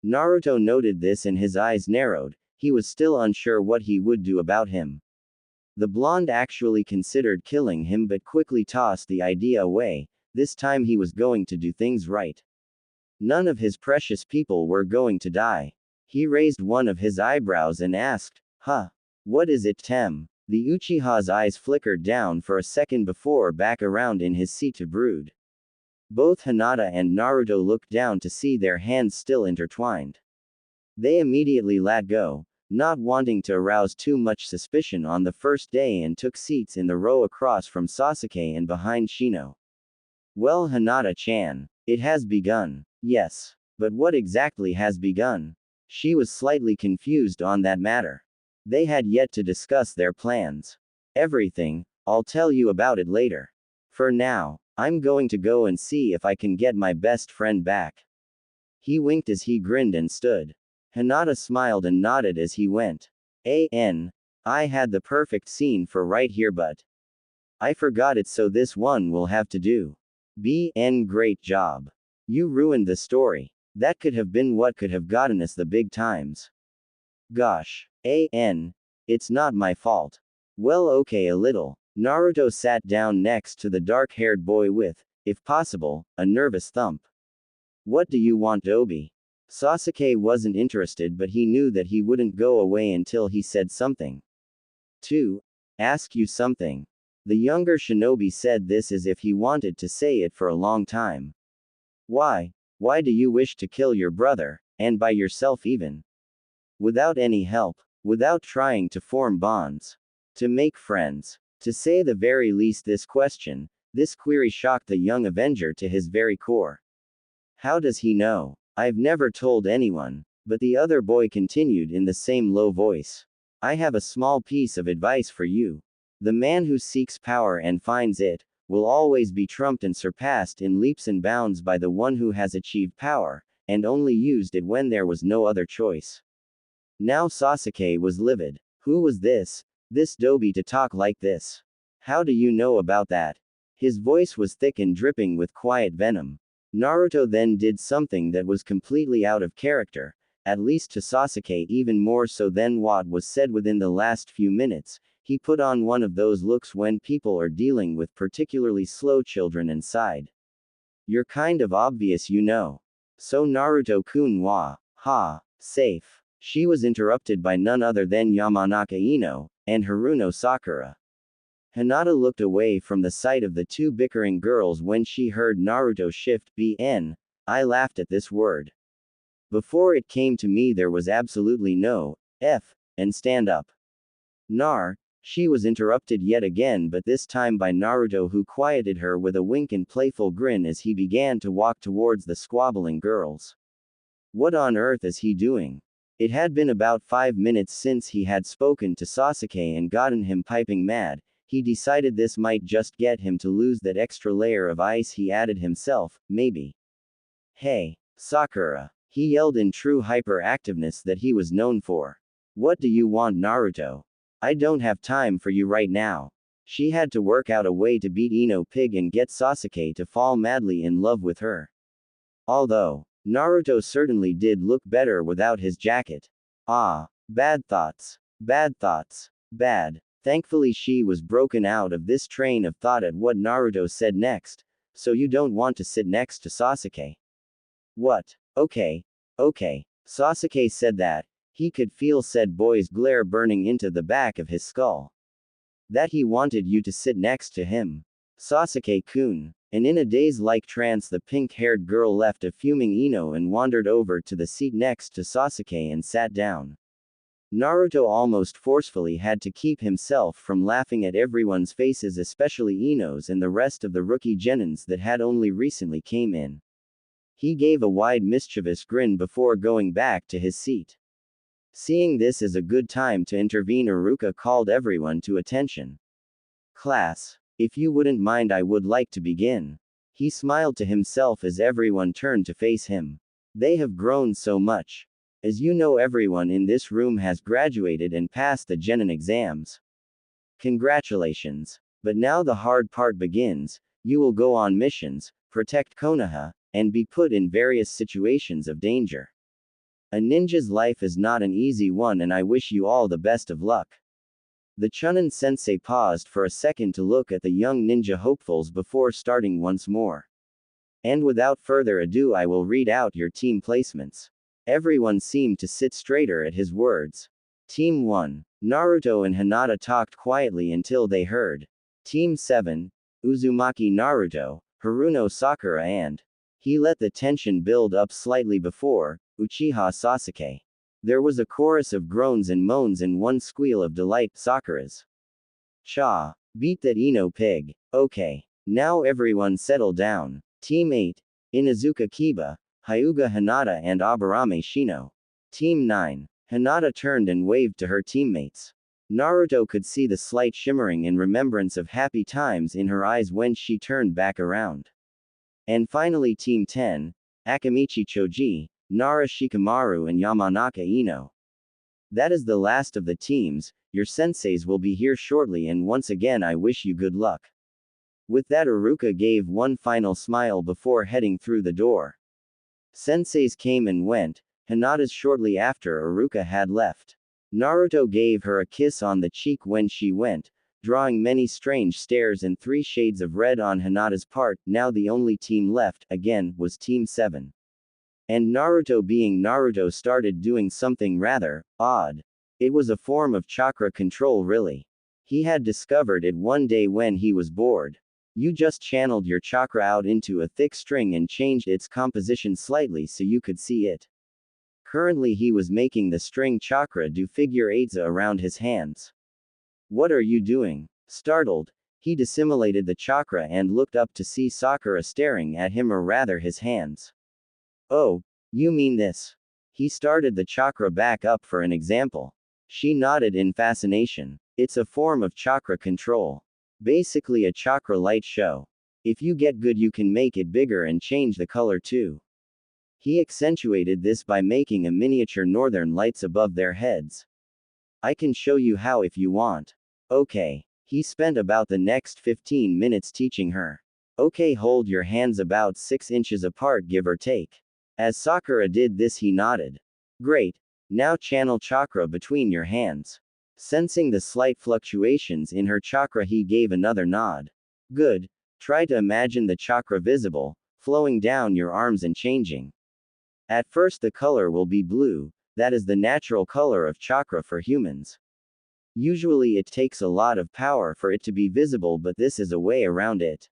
S1: Naruto noted this and his eyes narrowed, he was still unsure what he would do about him. The blonde actually considered killing him but quickly tossed the idea away, this time he was going to do things right. None of his precious people were going to die. He raised one of his eyebrows and asked, Huh? What is it, Tem? The Uchiha's eyes flickered down for a second before back around in his seat to brood. Both Hinata and Naruto looked down to see their hands still intertwined. They immediately let go, not wanting to arouse too much suspicion on the first day, and took seats in the row across from Sasuke and behind Shino. Well, Hinata-chan, it has begun. Yes. But what exactly has begun? She was slightly confused on that matter. They had yet to discuss their plans. Everything, I'll tell you about it later. For now, I'm going to go and see if I can get my best friend back. He winked as he grinned and stood. Hinata smiled and nodded as he went. I had the perfect scene for right here, but I forgot it, so this one will have to do. Great job. You ruined the story. That could have been what could have gotten us the big times. Gosh. It's not my fault. Well, okay, a little. Naruto sat down next to the dark-haired boy with, if possible, a nervous thump. What do you want, Obi? Sasuke wasn't interested, but he knew that he wouldn't go away until he said something. To ask you something. The younger shinobi said this as if he wanted to say it for a long time. Why? Why do you wish to kill your brother, and by yourself even? Without any help, without trying to form bonds, to make friends. To say the very least, this query shocked the young Avenger to his very core. How does he know? I've never told anyone. But the other boy continued in the same low voice. I have a small piece of advice for you. The man who seeks power and finds it, will always be trumped and surpassed in leaps and bounds by the one who has achieved power, and only used it when there was no other choice. Now Sasuke was livid. Who was this dobi to talk like this? How do you know about that? His voice was thick and dripping with quiet venom. Naruto then did something that was completely out of character, at least to Sasuke, even more so than what was said within the last few minutes. He put on one of those looks when people are dealing with particularly slow children and sighed. You're kind of obvious, you know. So Naruto-kun wa, safe. She was interrupted by none other than Yamanaka Ino, and Haruno Sakura. Hinata looked away from the sight of the two bickering girls when she heard Naruto shift BN. I laughed at this word. Before it came to me there was absolutely no F, and stand up. She was interrupted yet again, but this time by Naruto, who quieted her with a wink and playful grin as he began to walk towards the squabbling girls. What on earth is he doing? It had been about 5 minutes since he had spoken to Sasuke and gotten him piping mad. He decided this might just get him to lose that extra layer of ice he added himself, maybe. Hey, Sakura, he yelled in true hyperactiveness that he was known for. What do you want, Naruto? I don't have time for you right now. She had to work out a way to beat Ino Pig and get Sasuke to fall madly in love with her. Although, Naruto certainly did look better without his jacket. Bad thoughts. Bad. Thankfully she was broken out of this train of thought at what Naruto said next. So you don't want to sit next to Sasuke? What? Okay. Sasuke said that. He could feel said boy's glare burning into the back of his skull. That he wanted you to sit next to him. Sasuke-kun. And in a daze-like trance the pink-haired girl left a fuming Ino and wandered over to the seat next to Sasuke and sat down. Naruto almost forcefully had to keep himself from laughing at everyone's faces, especially Ino's and the rest of the rookie genins that had only recently came in. He gave a wide mischievous grin before going back to his seat. Seeing this as a good time to intervene, Iruka called everyone to attention. Class, if you wouldn't mind, I would like to begin. He smiled to himself as everyone turned to face him. They have grown so much. As you know, everyone in this room has graduated and passed the genin exams. Congratulations. But now the hard part begins. You will go on missions, protect Konoha, and be put in various situations of danger. A ninja's life is not an easy one, and I wish you all the best of luck. The Chunin sensei paused for a second to look at the young ninja hopefuls before starting once more. And without further ado, I will read out your team placements. Everyone seemed to sit straighter at his words. Team 1. Naruto and Hinata talked quietly until they heard. Team 7. Uzumaki Naruto, Haruno Sakura, and he let the tension build up slightly before Uchiha Sasuke. There was a chorus of groans and moans and one squeal of delight. Sakura's. Cha. Beat that Ino Pig. Okay. Now everyone settle down. Team 8. Inuzuka Kiba, Hyuga Hinata and Aburame Shino. Team 9. Hinata turned and waved to her teammates. Naruto could see the slight shimmering in remembrance of happy times in her eyes when she turned back around. And finally Team 10. Akamichi Choji, Nara Shikamaru and Yamanaka Ino. That is the last of the teams. Your senseis will be here shortly, and once again I wish you good luck. With that, Iruka gave one final smile before heading through the door. Senseis came and went. Hinata's shortly after Iruka had left. Naruto gave her a kiss on the cheek when she went, drawing many strange stares and 3 shades of red on Hinata's part. Now the only team left, again, was Team 7. And Naruto, being Naruto, started doing something rather odd. It was a form of chakra control, really. He had discovered it one day when he was bored. You just channeled your chakra out into a thick string and changed its composition slightly so you could see it. Currently he was making the string chakra do figure eights around his hands. What are you doing? Startled, he dissimulated the chakra and looked up to see Sakura staring at him, or rather his hands. Oh, you mean this? He started the chakra back up for an example. She nodded in fascination. It's a form of chakra control. Basically a chakra light show. If you get good, you can make it bigger and change the color too. He accentuated this by making a miniature northern lights above their heads. I can show you how if you want. Okay. He spent about the next 15 minutes teaching her. Okay, hold your hands about 6 inches apart, give or take. As Sakura did this, he nodded. Great. Now channel chakra between your hands. Sensing the slight fluctuations in her chakra, he gave another nod. Good. Try to imagine the chakra visible, flowing down your arms and changing. At first the color will be blue, that is the natural color of chakra for humans. Usually it takes a lot of power for it to be visible, but this is a way around it.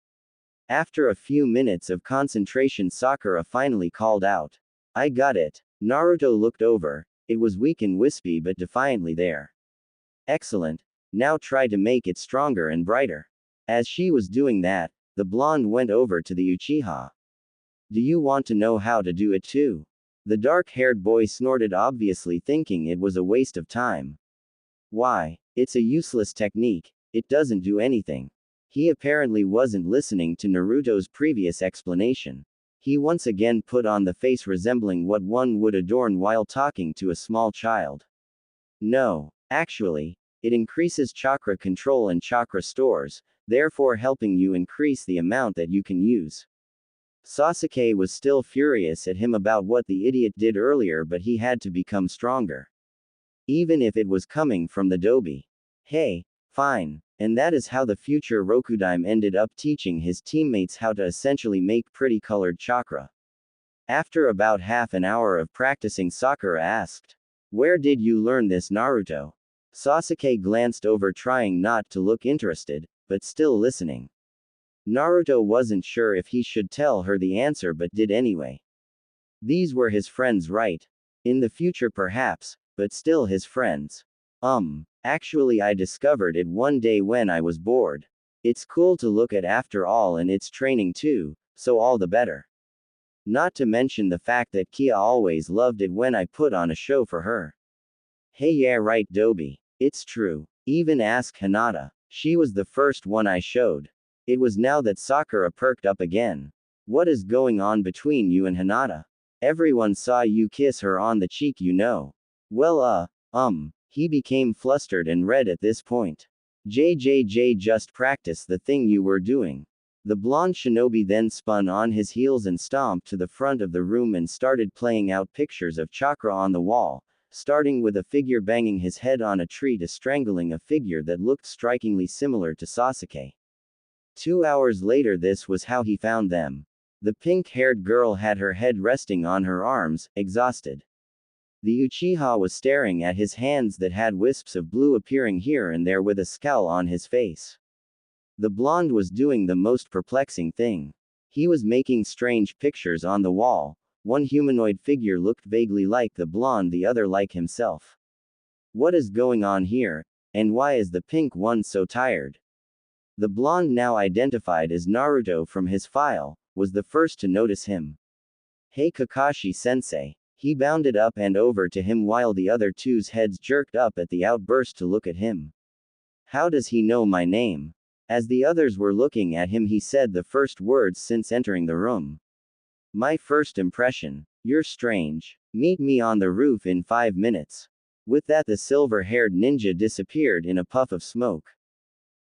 S1: After a few minutes of concentration, Sakura finally called out. I got it. Naruto looked over. It was weak and wispy but defiantly there. Excellent. Now try to make it stronger and brighter. As she was doing that, the blonde went over to the Uchiha. Do you want to know how to do it too? The dark-haired boy snorted, obviously thinking it was a waste of time. Why? It's a useless technique. It doesn't do anything. He apparently wasn't listening to Naruto's previous explanation. He once again put on the face resembling what one would adorn while talking to a small child. No, actually, it increases chakra control and chakra stores, therefore helping you increase the amount that you can use. Sasuke was still furious at him about what the idiot did earlier, but he had to become stronger. Even if it was coming from the Dobi. Hey, fine. And that is how the future Rokudime ended up teaching his teammates how to essentially make pretty colored chakra. After about half an hour of practicing, Sakura asked, Where did you learn this, Naruto? Sasuke glanced over, trying not to look interested, but still listening. Naruto wasn't sure if he should tell her the answer, but did anyway. These were his friends, right? In the future perhaps, but still his friends. Actually I discovered it one day when I was bored. It's cool to look at after all, and it's training too, so all the better. Not to mention the fact that Kia always loved it when I put on a show for her. Hey, yeah, right, Dobi. It's true. Even ask Hinata. She was the first one I showed. It was now that Sakura perked up again. What is going on between you and Hinata? Everyone saw you kiss her on the cheek, you know. Well, he became flustered and red at this point. JJJ, just practice the thing you were doing. The blonde shinobi then spun on his heels and stomped to the front of the room and started playing out pictures of chakra on the wall, starting with a figure banging his head on a tree to strangling a figure that looked strikingly similar to Sasuke. 2 hours later, this was how he found them. The pink-haired girl had her head resting on her arms, exhausted. The Uchiha was staring at his hands that had wisps of blue appearing here and there with a scowl on his face. The blonde was doing the most perplexing thing. He was making strange pictures on the wall. One humanoid figure looked vaguely like the blonde, the other like himself. What is going on here? And why is the pink one so tired? The blonde, now identified as Naruto from his file, was the first to notice him. Hey, Kakashi-sensei. He bounded up and over to him while the other two's heads jerked up at the outburst to look at him. How does he know my name? As the others were looking at him, he said the first words since entering the room. My first impression. You're strange. Meet me on the roof in 5 minutes. With that, the silver-haired ninja disappeared in a puff of smoke.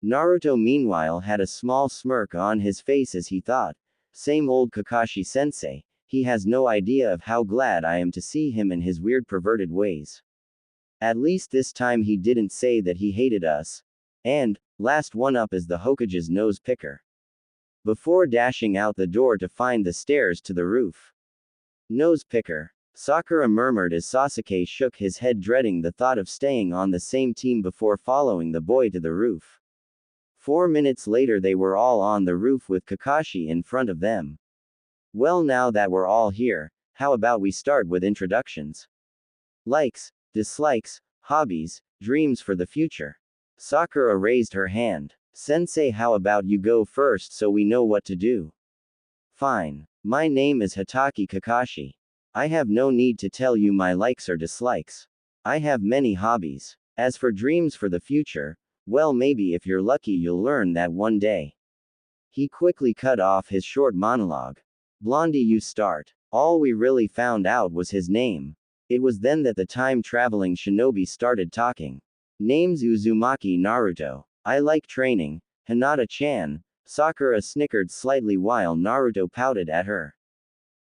S1: Naruto meanwhile had a small smirk on his face as he thought, same old Kakashi-sensei. He has no idea of how glad I am to see him and his weird perverted ways. At least this time he didn't say that he hated us. And, last one up is the Hokage's nose picker. Before dashing out the door to find the stairs to the roof. Nose picker. Sakura murmured as Sasuke shook his head, dreading the thought of staying on the same team before following the boy to the roof. 4 minutes later they were all on the roof with Kakashi in front of them. Well, now that we're all here, how about we start with introductions? Likes, dislikes, hobbies, dreams for the future. Sakura raised her hand. Sensei, how about you go first so we know what to do? Fine. My name is Hitaki Kakashi. I have no need to tell you my likes or dislikes. I have many hobbies. As for dreams for the future, well, maybe if you're lucky you'll learn that one day. He quickly cut off his short monologue. Blondie, you start. All we really found out was his name. It was then that the time-traveling shinobi started talking. Name's Uzumaki Naruto. I like training. Hinata-chan. Sakura snickered slightly while Naruto pouted at her.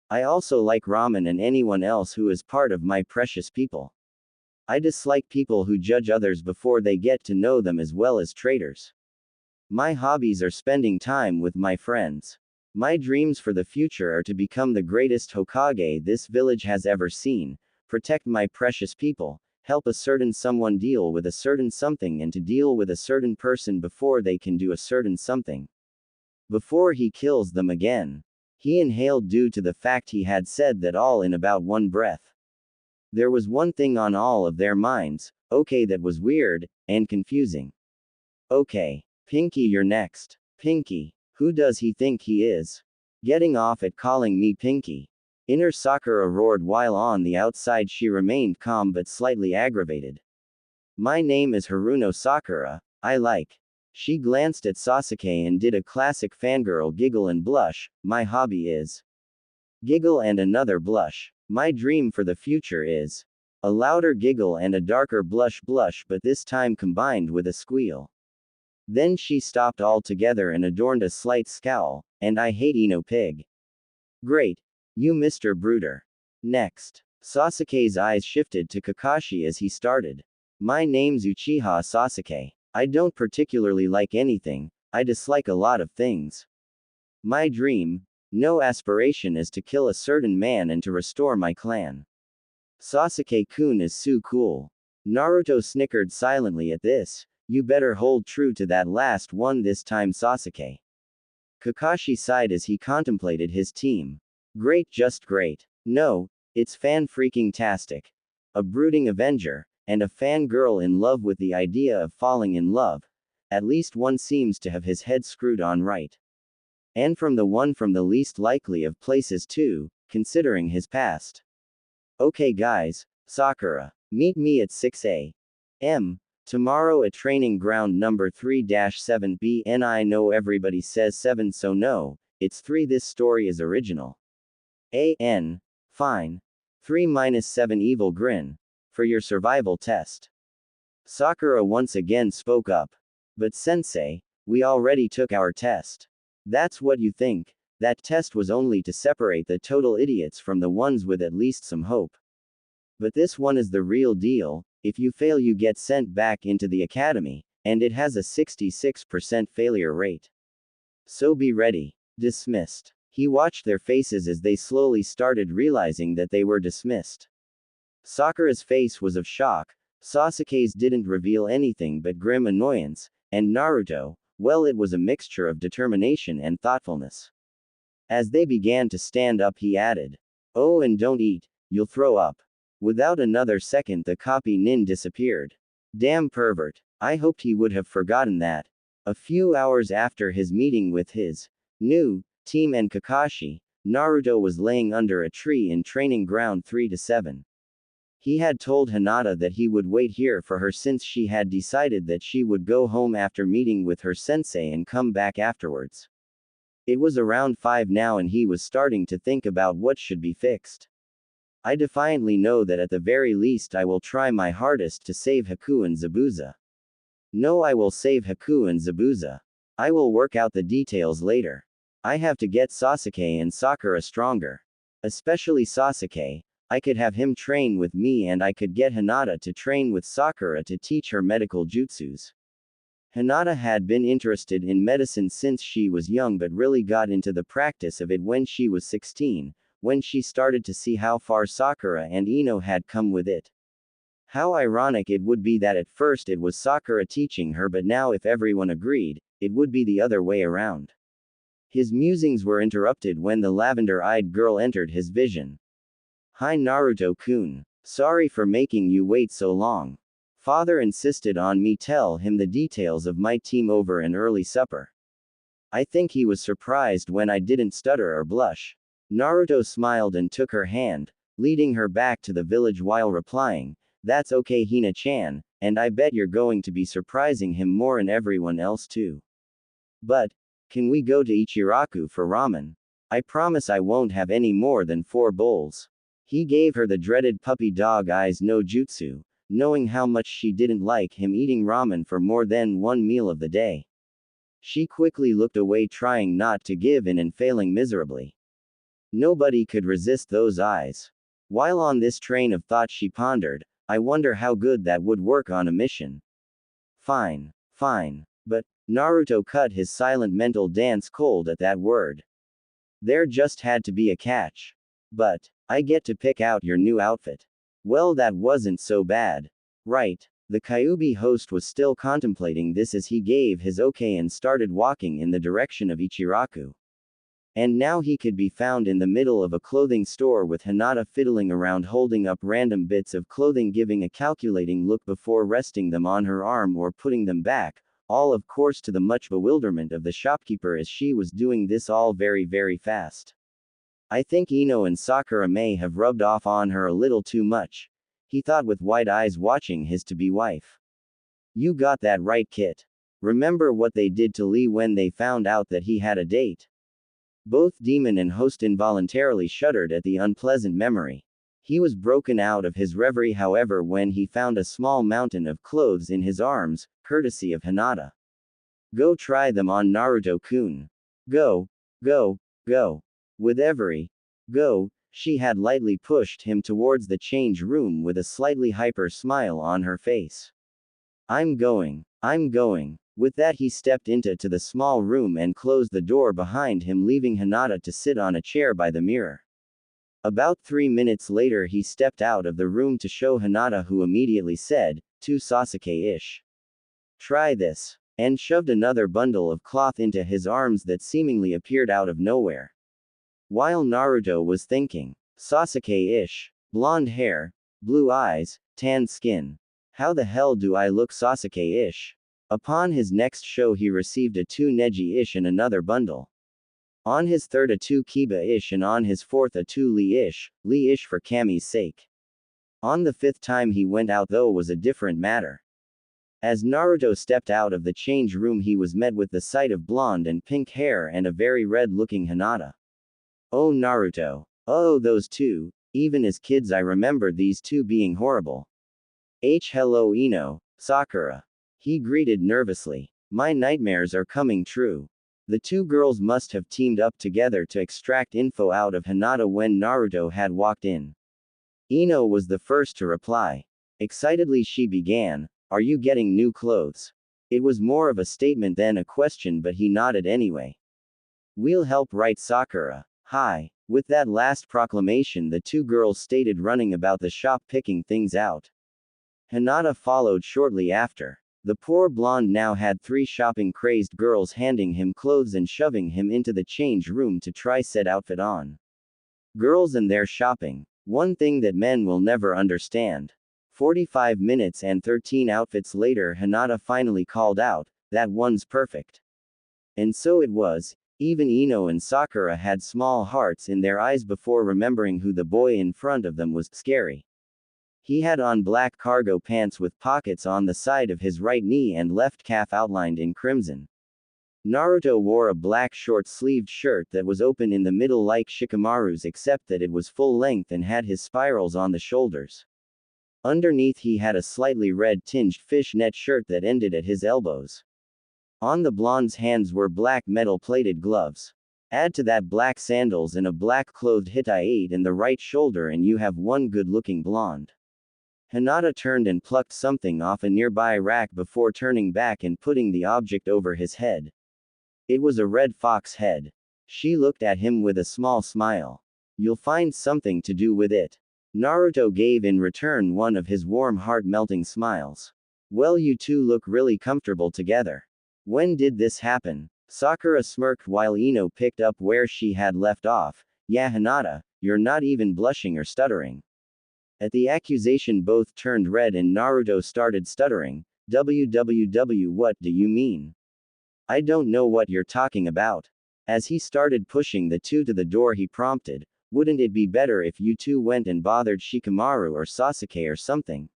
S1: I also like ramen and anyone else who is part of my precious people. I dislike people who judge others before they get to know them, as well as traitors. My hobbies are spending time with my friends. My dreams for the future are to become the greatest Hokage this village has ever seen, protect my precious people, help a certain someone deal with a certain something, and to deal with a certain person before they can do a certain something. Before he kills them again. He inhaled due to the fact he had said that all in about one breath. There was one thing on all of their minds, okay, that was weird, and confusing. Okay. Pinky, you're next. Pinky. Who does he think he is? Getting off at calling me Pinky. Inner Sakura roared while on the outside she remained calm but slightly aggravated. My name is Haruno Sakura, I like. She glanced at Sasuke and did a classic fangirl giggle and blush. My hobby is. Giggle and another blush. My dream for the future is. A louder giggle and a darker blush, but this time combined with a squeal. Then she stopped altogether and adorned a slight scowl. And I hate Ino Pig. Great. You Mr. Brooder. Next. Sasuke's eyes shifted to Kakashi as he started. My name's Uchiha Sasuke. I don't particularly like anything, I dislike a lot of things. My dream, no aspiration, is to kill a certain man and to restore my clan. Sasuke-kun is so cool. Naruto snickered silently at this. You better hold true to that last one this time, Sasuke. Kakashi sighed as he contemplated his team. Great, just great. No, it's fan-freaking-tastic. A brooding Avenger. And a fangirl in love with the idea of falling in love. At least one seems to have his head screwed on right. And from the one from the least likely of places too, considering his past. Okay guys, Sakura, meet me at 6 a.m. tomorrow at training ground number 3-7B. And I know everybody says 7, so no, it's 3. This story is original. Fine. 3-7 evil grin. For your survival test. Sakura once again spoke up. But sensei, we already took our test. That's what you think. That test was only to separate the total idiots from the ones with at least some hope. But this one is the real deal. If you fail you get sent back into the academy, and it has a 66% failure rate. So be ready. Dismissed. He watched their faces as they slowly started realizing that they were dismissed. Sakura's face was of shock, Sasuke's didn't reveal anything but grim annoyance, and Naruto, well, it was a mixture of determination and thoughtfulness. As they began to stand up he added, oh, and don't eat, you'll throw up. Without another second the copy nin disappeared. Damn pervert. I hoped he would have forgotten that. A few hours after his meeting with his new team and Kakashi, Naruto was laying under a tree in training ground 3-7. He had told Hinata that he would wait here for her since she had decided that she would go home after meeting with her sensei and come back afterwards. It was around 5 now and he was starting to think about what should be fixed. I defiantly know that at the very least I will try my hardest to save Haku and Zabuza. No, I will save Haku and Zabuza. I will work out the details later. I have to get Sasuke and Sakura stronger. Especially Sasuke. I could have him train with me and I could get Hinata to train with Sakura to teach her medical jutsus. Hinata had been interested in medicine since she was young but really got into the practice of it when she was 16, when she started to see how far Sakura and Ino had come with it. How ironic it would be that at first it was Sakura teaching her, but now if everyone agreed, it would be the other way around. His musings were interrupted when the lavender-eyed girl entered his vision. Hi Naruto-kun. Sorry for making you wait so long. Father insisted on me tell him the details of my team over an early supper. I think he was surprised when I didn't stutter or blush. Naruto smiled and took her hand, leading her back to the village while replying, "That's okay Hina-chan, and I bet you're going to be surprising him more and everyone else too. But, can we go to Ichiraku for ramen? I promise I won't have any more than 4 bowls." He gave her the dreaded puppy dog eyes no jutsu, knowing how much she didn't like him eating ramen for more than one meal of the day. She quickly looked away, trying not to give in and failing miserably. Nobody could resist those eyes. While on this train of thought she pondered, I wonder how good that would work on a mission. Fine. But, Naruto cut his silent mental dance cold at that word. There just had to be a catch. But, I get to pick out your new outfit. Well, that wasn't so bad. Right. The Kyuubi host was still contemplating this as he gave his okay and started walking in the direction of Ichiraku. And now he could be found in the middle of a clothing store with Hinata fiddling around holding up random bits of clothing, giving a calculating look before resting them on her arm or putting them back, all of course to the much bewilderment of the shopkeeper as she was doing this all very fast. I think Ino and Sakura may have rubbed off on her a little too much, he thought with wide eyes watching his to-be wife. You got that right, Kit. Remember what they did to Lee when they found out that he had a date? Both demon and host involuntarily shuddered at the unpleasant memory. He was broken out of his reverie, however, when he found a small mountain of clothes in his arms, courtesy of Hinata. Go try them on Naruto-kun. Go. With every go, she had lightly pushed him towards the change room with a slightly hyper smile on her face. I'm going. With that he stepped into the small room and closed the door behind him, leaving Hinata to sit on a chair by the mirror. About 3 minutes later he stepped out of the room to show Hinata, who immediately said, "To Sasuke-ish. Try this," and shoved another bundle of cloth into his arms that seemingly appeared out of nowhere. While Naruto was thinking, Sasuke-ish, blonde hair, blue eyes, tan skin. How the hell do I look Sasuke-ish? Upon his next show he received a 2 Neji-ish and another bundle. On his third a 2 Kiba-ish and on his fourth a 2 Lee-ish for Kami's sake. On the 5th time he went out though was a different matter. As Naruto stepped out of the change room he was met with the sight of blonde and pink hair and a very red-looking Hinata. Oh Naruto. Oh those two, even as kids I remember these two being horrible. Hello Ino, Sakura. He greeted nervously. My nightmares are coming true. The two girls must have teamed up together to extract info out of Hinata when Naruto had walked in. Ino was the first to reply. Excitedly she began, "Are you getting new clothes?" It was more of a statement than a question, but he nodded anyway. We'll help, right Sakura. Hi. With that last proclamation the two girls stated, running about the shop picking things out. Hinata followed shortly after. The poor blonde now had 3 shopping-crazed girls handing him clothes and shoving him into the change room to try said outfit on. Girls and their shopping. One thing that men will never understand. 45 minutes and 13 outfits later Hinata finally called out, "That one's perfect." And so it was. Even Ino and Sakura had small hearts in their eyes before remembering who the boy in front of them was. Scary. He had on black cargo pants with pockets on the side of his right knee and left calf outlined in crimson. Naruto wore a black short-sleeved shirt that was open in the middle like Shikamaru's, except that it was full length and had his spirals on the shoulders. Underneath he had a slightly red-tinged fishnet shirt that ended at his elbows. On the blonde's hands were black metal-plated gloves. Add to that black sandals and a black-clothed Hittite in the right shoulder and you have one good-looking blonde. Hinata turned and plucked something off a nearby rack before turning back and putting the object over his head. It was a red fox head. She looked at him with a small smile. You'll find something to do with it. Naruto gave in return one of his warm heart-melting smiles. Well, you two look really comfortable together. When did this happen? Sakura smirked while Ino picked up where she had left off. Yeah, Hinata, you're not even blushing or stuttering. At the accusation both turned red and Naruto started stuttering. WWW, what do you mean? I don't know what you're talking about. As he started pushing the two to the door he prompted, wouldn't it be better if you two went and bothered Shikamaru or Sasuke or something?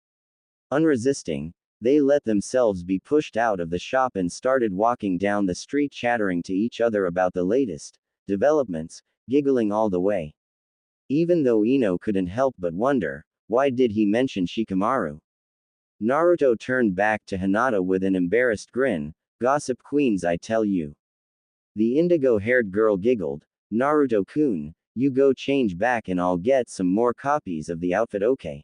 S1: Unresisting, they let themselves be pushed out of the shop and started walking down the street chattering to each other about the latest developments, giggling all the way. Even though Ino couldn't help but wonder, why did he mention Shikamaru? Naruto turned back to Hinata with an embarrassed grin. Gossip queens, I tell you. The indigo-haired girl giggled. Naruto-kun, you go change back and I'll get some more copies of the outfit, okay?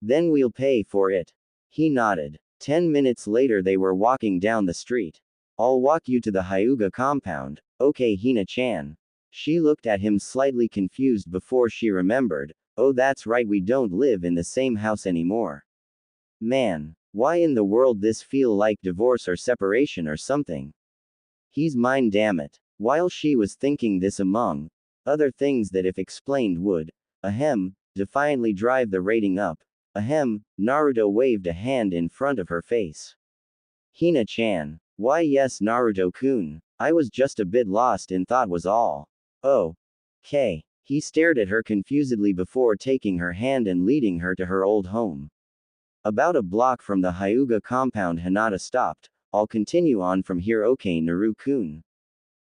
S1: Then we'll pay for it. He nodded. 10 minutes later they were walking down the street. I'll walk you to the Hyuga compound, okay Hina-chan. She looked at him slightly confused before she remembered, oh that's right, we don't live in the same house anymore. Man, why in the world this feel like divorce or separation or something? He's mine, damn it. While she was thinking this among other things that if explained would, defiantly drive the rating up. Naruto waved a hand in front of her face. Hina-chan. Why yes Naruto-kun. I was just a bit lost in thought was all. Oh. K. He stared at her confusedly before taking her hand and leading her to her old home. About a block from the Hyuga compound Hinata stopped. I'll continue on from here, okay Naru-kun.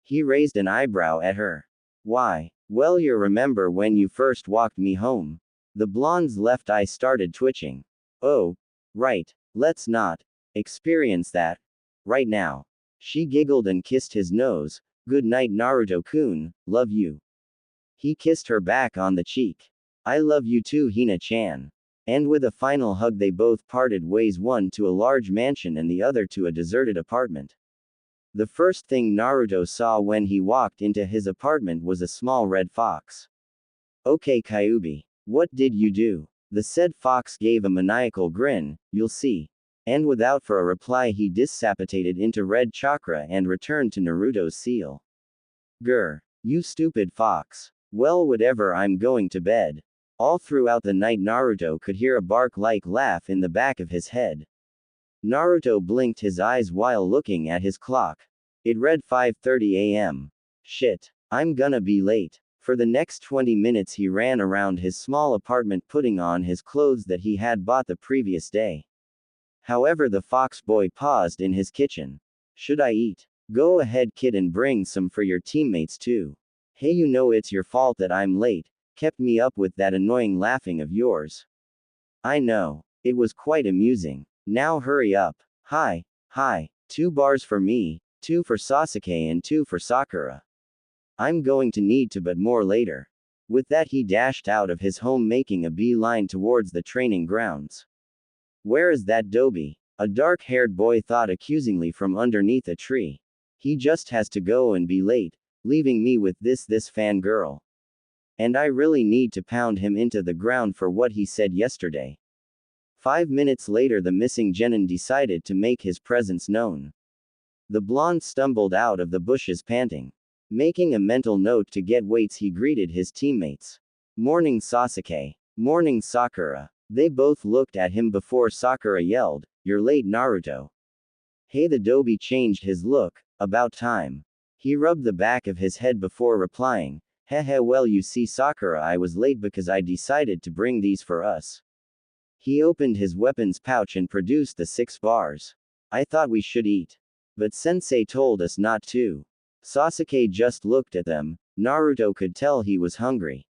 S1: He raised an eyebrow at her. Why? Well, you remember when you first walked me home? The blonde's left eye started twitching. Oh. Right. Let's not experience that. Right now. She giggled and kissed his nose. Good night Naruto-kun, love you. He kissed her back on the cheek. I love you too Hina-chan. And with a final hug they both parted ways, one to a large mansion and the other to a deserted apartment. The first thing Naruto saw when he walked into his apartment was a small red fox. Okay Kyuubi. What did you do? The said fox gave a maniacal grin, you'll see. And without for a reply he dissipated into red chakra and returned to Naruto's seal. Grr. You stupid fox. Well whatever, I'm going to bed. All throughout the night Naruto could hear a bark-like laugh in the back of his head. Naruto blinked his eyes while looking at his clock. It read 5:30 a.m. Shit. I'm gonna be late. For the next 20 minutes he ran around his small apartment putting on his clothes that he had bought the previous day. However, the fox boy paused in his kitchen. Should I eat? Go ahead kid and bring some for your teammates too. Hey, you know it's your fault that I'm late. Kept me up with that annoying laughing of yours. I know. It was quite amusing. Now hurry up. Hi. 2 bars for me, 2 for Sasuke and 2 for Sakura. I'm going to need to but more later. With that he dashed out of his home making a beeline towards the training grounds. Where is that Dobie? A dark-haired boy thought accusingly from underneath a tree. He just has to go and be late, leaving me with this fangirl. And I really need to pound him into the ground for what he said yesterday. 5 minutes later the missing genin decided to make his presence known. The blonde stumbled out of the bushes panting. Making a mental note to get weights he greeted his teammates. Morning Sasuke. Morning Sakura. They both looked at him before Sakura yelled, you're late Naruto. Hey, the Dobie changed his look. About time. He rubbed the back of his head before replying, heh well you see Sakura, I was late because I decided to bring these for us. He opened his weapons pouch and produced the 6 bars. I thought we should eat. But sensei told us not to. Sasuke just looked at them. Naruto could tell he was hungry.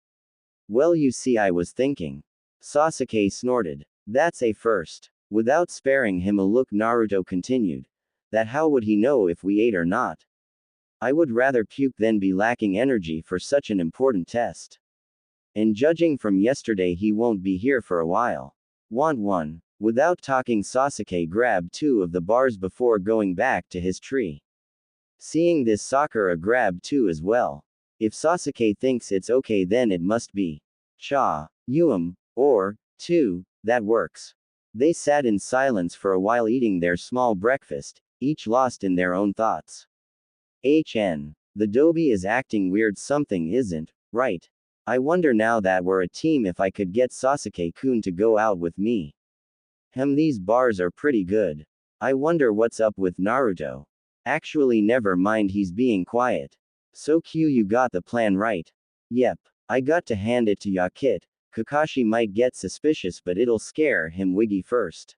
S1: Well you see I was thinking. Sasuke snorted. That's a first. Without sparing him a look Naruto continued. That how would he know if we ate or not? I would rather puke than be lacking energy for such an important test. And judging from yesterday, he won't be here for a while. Want one? Without talking, Sasuke grabbed 2 of the bars before going back to his tree. Seeing this, Sakura grabbed 2 as well. If Sasuke thinks it's okay, then it must be cha, or 2, that works. They sat in silence for a while eating their small breakfast, each lost in their own thoughts. The Dobie is acting weird, something isn't right. I wonder now that we're a team if I could get Sasuke-kun to go out with me. These bars are pretty good. I wonder what's up with Naruto. Actually, never mind, he's being quiet. So Q, you got the plan right. Yep. I got to hand it to Yakit. Kakashi might get suspicious, but it'll scare him. Wiggy first.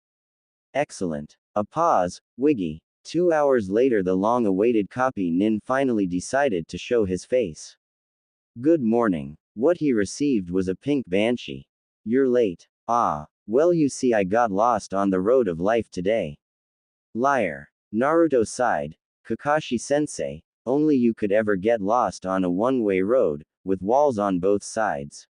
S1: Excellent. A pause. Wiggy. 2 hours later, the long-awaited copy Nin finally decided to show his face. Good morning. What he received was a pink banshee. You're late. Ah. Well, you see, I got lost on the road of life today. Liar. Naruto sighed. Kakashi-sensei, only you could ever get lost on a one-way road, with walls on both sides.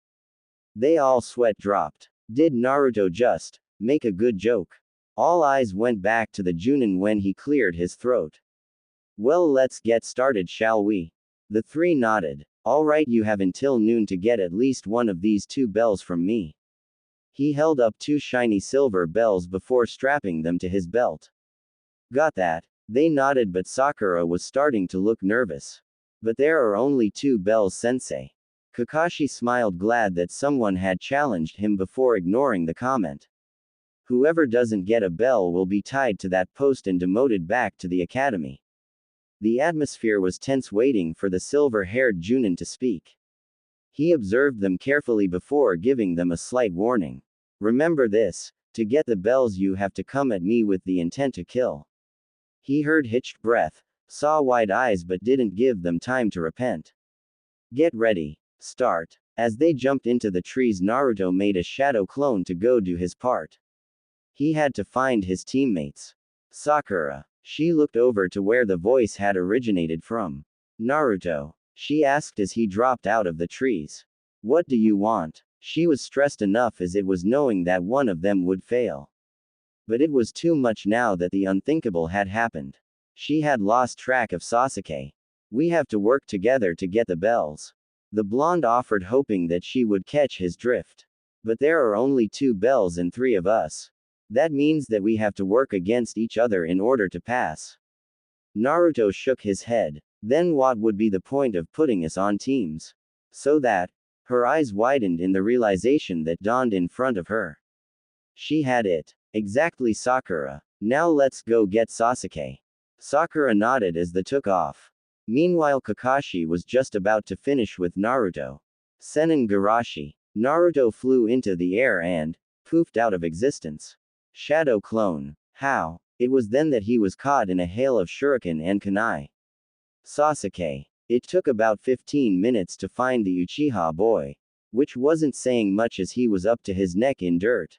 S1: They all sweat dropped. Did Naruto just make a good joke? All eyes went back to the Junin when he cleared his throat. Well, let's get started, shall we? The 3 nodded. Alright, you have until noon to get at least one of these 2 bells from me. He held up 2 shiny silver bells before strapping them to his belt. Got that? They nodded, but Sakura was starting to look nervous. But there are only 2 bells, sensei. Kakashi smiled, glad that someone had challenged him before ignoring the comment. Whoever doesn't get a bell will be tied to that post and demoted back to the academy. The atmosphere was tense, waiting for the silver-haired Junin to speak. He observed them carefully before giving them a slight warning. Remember this, to get the bells you have to come at me with the intent to kill. He heard hitched breath, saw wide eyes, but didn't give them time to repent. Get ready. Start. As they jumped into the trees, Naruto made a shadow clone to go do his part. He had to find his teammates. Sakura. She looked over to where the voice had originated from. Naruto. She asked as he dropped out of the trees. What do you want? She was stressed enough as it was, knowing that one of them would fail. But it was too much now that the unthinkable had happened. She had lost track of Sasuke. We have to work together to get the bells. The blonde offered, hoping that she would catch his drift. But there are only 2 bells and 3 of us. That means that we have to work against each other in order to pass. Naruto shook his head. Then what would be the point of putting us on teams? So that, her eyes widened in the realization that dawned in front of her. She had it. Exactly, Sakura. Now let's go get Sasuke. Sakura nodded as they took off. Meanwhile, Kakashi was just about to finish with Naruto. Senin Garashi. Naruto flew into the air and poofed out of existence. Shadow clone. How? It was then that he was caught in a hail of shuriken and kunai. Sasuke. It took about 15 minutes to find the Uchiha boy. Which wasn't saying much as he was up to his neck in dirt.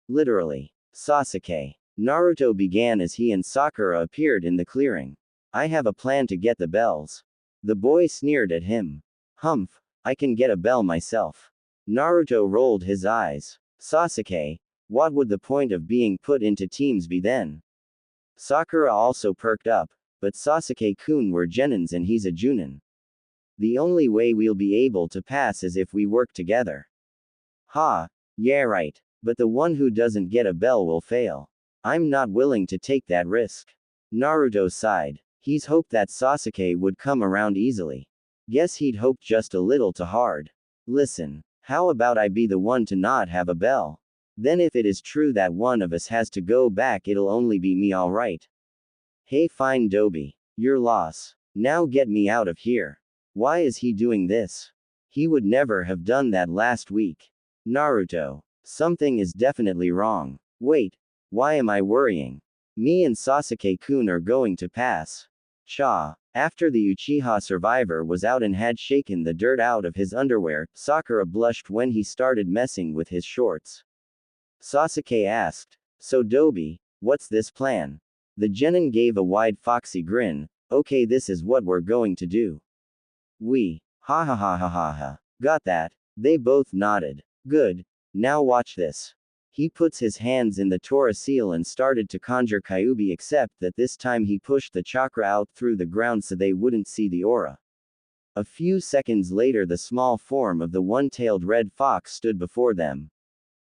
S1: Literally. Sasuke. Naruto began as he and Sakura appeared in the clearing. I have a plan to get the bells. The boy sneered at him. Humph, I can get a bell myself. Naruto rolled his eyes. Sasuke, what would the point of being put into teams be then? Sakura also perked up, but Sasuke-kun were Genins and he's a Junin. The only way we'll be able to pass is if we work together. Ha, yeah right, but the one who doesn't get a bell will fail. I'm not willing to take that risk. Naruto sighed. He's hoped that Sasuke would come around easily. Guess he'd hoped just a little too hard. Listen, how about I be the one to not have a bell? Then if it is true that one of us has to go back, it'll only be me, alright? Hey, fine Dobie. Your loss. Now get me out of here. Why is he doing this? He would never have done that last week. Naruto. Something is definitely wrong. Wait. Why am I worrying? Me and Sasuke-kun are going to pass. Cha. After the Uchiha survivor was out and had shaken the dirt out of his underwear, Sakura blushed when he started messing with his shorts. Sasuke asked, So Dobie, what's this plan? The genin gave a wide foxy grin. Okay, this is what we're going to do. We. Ha ha ha ha ha ha. Got that? They both nodded. Good. Now watch this. He puts his hands in the Tora seal and started to conjure Kyuubi, except that this time he pushed the chakra out through the ground so they wouldn't see the aura. A few seconds later, the small form of the one-tailed red fox stood before them.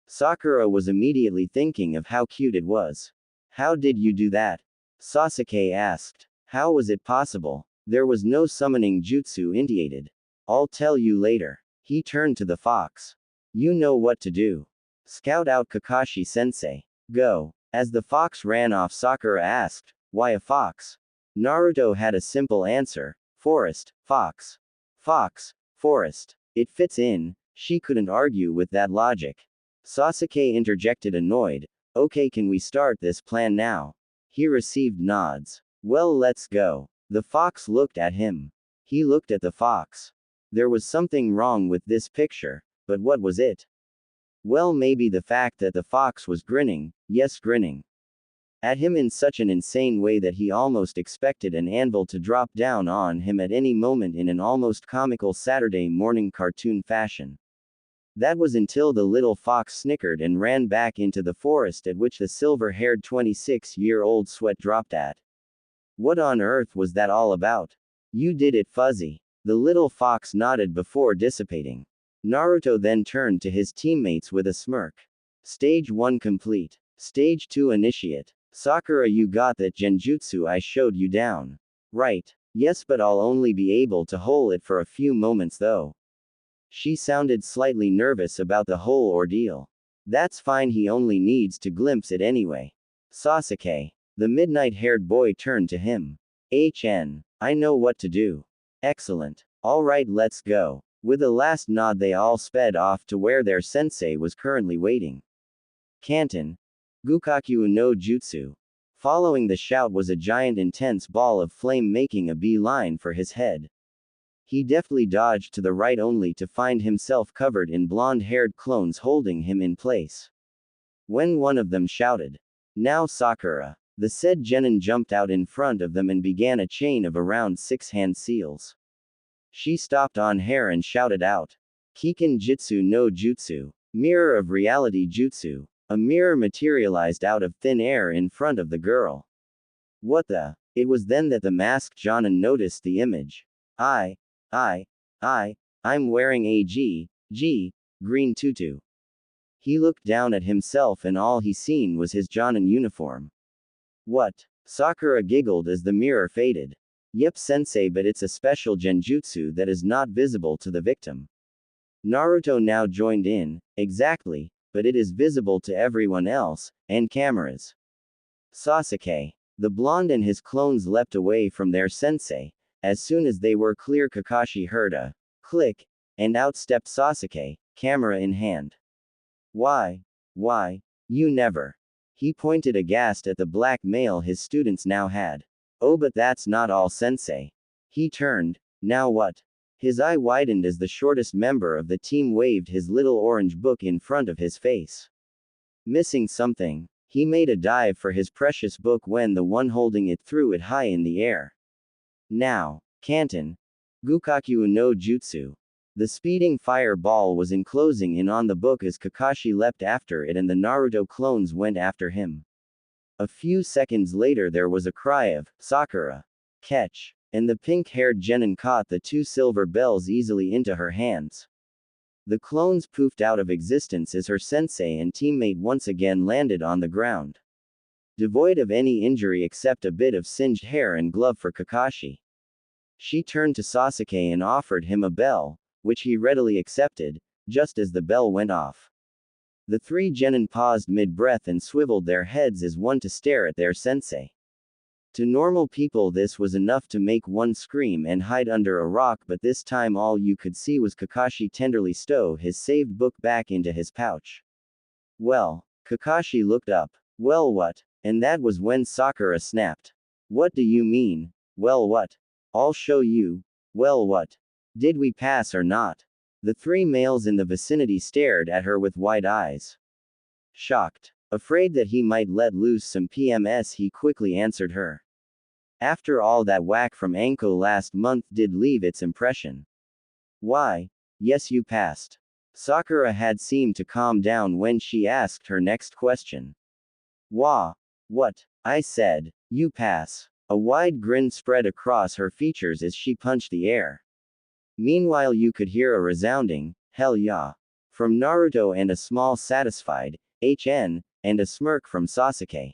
S1: Sakura was immediately thinking of how cute it was. How did you do that? Sasuke asked. How was it possible? There was no summoning jutsu indicated. I'll tell you later. He turned to the fox. You know what to do. Scout out Kakashi-sensei. Go. As the fox ran off, Sakura asked, why a fox? Naruto had a simple answer. Forest, fox. Fox, forest. It fits in. She couldn't argue with that logic. Sasuke interjected, annoyed. Okay, can we start this plan now? He received nods. Well, let's go. The fox looked at him. He looked at the fox. There was something wrong with this picture, but what was it? Well, maybe the fact that the fox was grinning, yes, grinning at him in such an insane way that he almost expected an anvil to drop down on him at any moment in an almost comical Saturday morning cartoon fashion. That was until the little fox snickered and ran back into the forest, at which the silver-haired 26-year-old sweat dropped at. What on earth was that all about? You did it, Fuzzy. The little fox nodded before dissipating. Naruto then turned to his teammates with a smirk. Stage 1 complete. Stage 2 initiate. Sakura, you got that genjutsu I showed you down. Right. Yes, but I'll only be able to hold it for a few moments though. She sounded slightly nervous about the whole ordeal. That's fine, he only needs to glimpse it anyway. Sasuke. The midnight-haired boy turned to him. I know what to do. Excellent. Alright, let's go. With a last nod, they all sped off to where their sensei was currently waiting. Kanton. Gukakyu no Jutsu. Following the shout was a giant intense ball of flame making a beeline for his head. He deftly dodged to the right only to find himself covered in blonde-haired clones holding him in place. When one of them shouted, "Now Sakura," the said genin jumped out in front of them and began a chain of around 6 hand seals. She stopped on hair and shouted out, Kiken Jitsu no Jutsu, mirror of reality jutsu. A mirror materialized out of thin air in front of the girl. What the? It was then that the masked Jonin noticed the image. I'm wearing a green tutu. He looked down at himself and all he seen was his Jonin uniform. What? Sakura giggled as the mirror faded. Yep, sensei, but it's a special genjutsu that is not visible to the victim. Naruto now joined in. Exactly. But it is visible to everyone else, and cameras. Sasuke. The blonde and his clones leapt away from their sensei. As soon as they were clear, Kakashi heard a click, and out stepped Sasuke, camera in hand. Why, you never. He pointed aghast at the black male his students now had. Oh, but that's not all, sensei. He turned. Now what? His eye widened as the shortest member of the team waved his little orange book in front of his face. Missing something, he made a dive for his precious book when the one holding it threw it high in the air. Now, Kanton. Gukakyu no Jutsu. The speeding fireball was enclosing in on the book as Kakashi leapt after it and the Naruto clones went after him. A few seconds later there was a cry of, Sakura. Catch. And the pink-haired genin caught the 2 silver bells easily into her hands. The clones poofed out of existence as her sensei and teammate once again landed on the ground. Devoid of any injury except a bit of singed hair and glove for Kakashi. She turned to Sasuke and offered him a bell, which he readily accepted, just as the bell went off. The 3 genin paused mid-breath and swiveled their heads as one to stare at their sensei. To normal people this was enough to make one scream and hide under a rock, but this time all you could see was Kakashi tenderly stow his saved book back into his pouch. Well, Kakashi looked up. Well, what? And that was when Sakura snapped. What do you mean? Well, what? I'll show you. Well, what? Did we pass or not? The 3 males in the vicinity stared at her with wide eyes. Shocked. Afraid that he might let loose some PMS, he quickly answered her. After all, that whack from Anko last month did leave its impression. Why? Yes, you passed. Sakura had seemed to calm down when she asked her next question. Wah. What? I said. You pass. A wide grin spread across her features as she punched the air. Meanwhile, you could hear a resounding, hell yeah, from Naruto and a small satisfied, HN, and a smirk from Sasuke.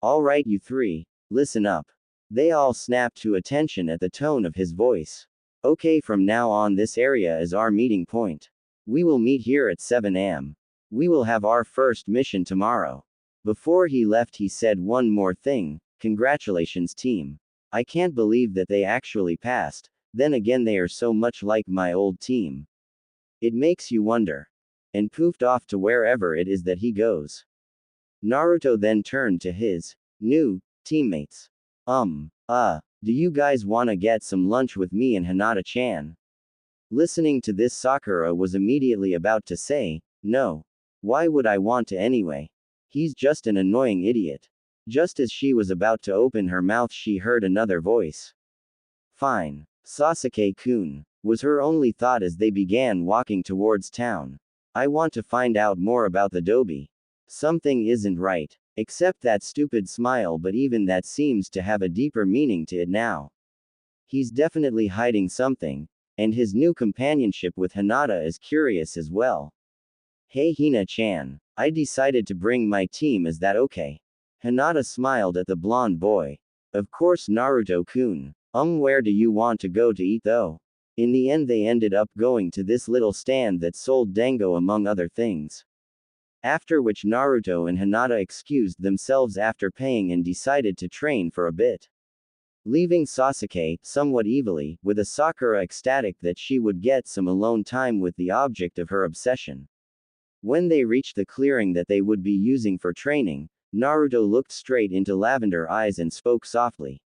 S1: Alright, you three, listen up. They all snapped to attention at the tone of his voice. Okay, from now on, this area is our meeting point. We will meet here at 7 am. We will have our first mission tomorrow. Before he left, he said one more thing. Congratulations, team. I can't believe that they actually passed. Then again, they are so much like my old team. It makes you wonder. And poofed off to wherever it is that he goes. Naruto then turned to his new teammates. Do you guys wanna get some lunch with me and Hinata-chan? Listening to this, Sakura was immediately about to say, no. Why would I want to anyway? He's just an annoying idiot. Just as she was about to open her mouth, she heard another voice. Fine. Sasuke-kun, was her only thought as they began walking towards town. I want to find out more about the Dobi. Something isn't right. Except that stupid smile, but even that seems to have a deeper meaning to it now. He's definitely hiding something, and his new companionship with Hinata is curious as well. Hey Hina-chan, I decided to bring my team, is that okay? Hinata smiled at the blonde boy. Of course, Naruto-kun. Where do you want to go to eat though? In the end, they ended up going to this little stand that sold dango among other things. After which Naruto and Hinata excused themselves after paying and decided to train for a bit. Leaving Sasuke, somewhat evilly, with a Sakura ecstatic that she would get some alone time with the object of her obsession. When they reached the clearing that they would be using for training, Naruto looked straight into Lavender eyes and spoke softly.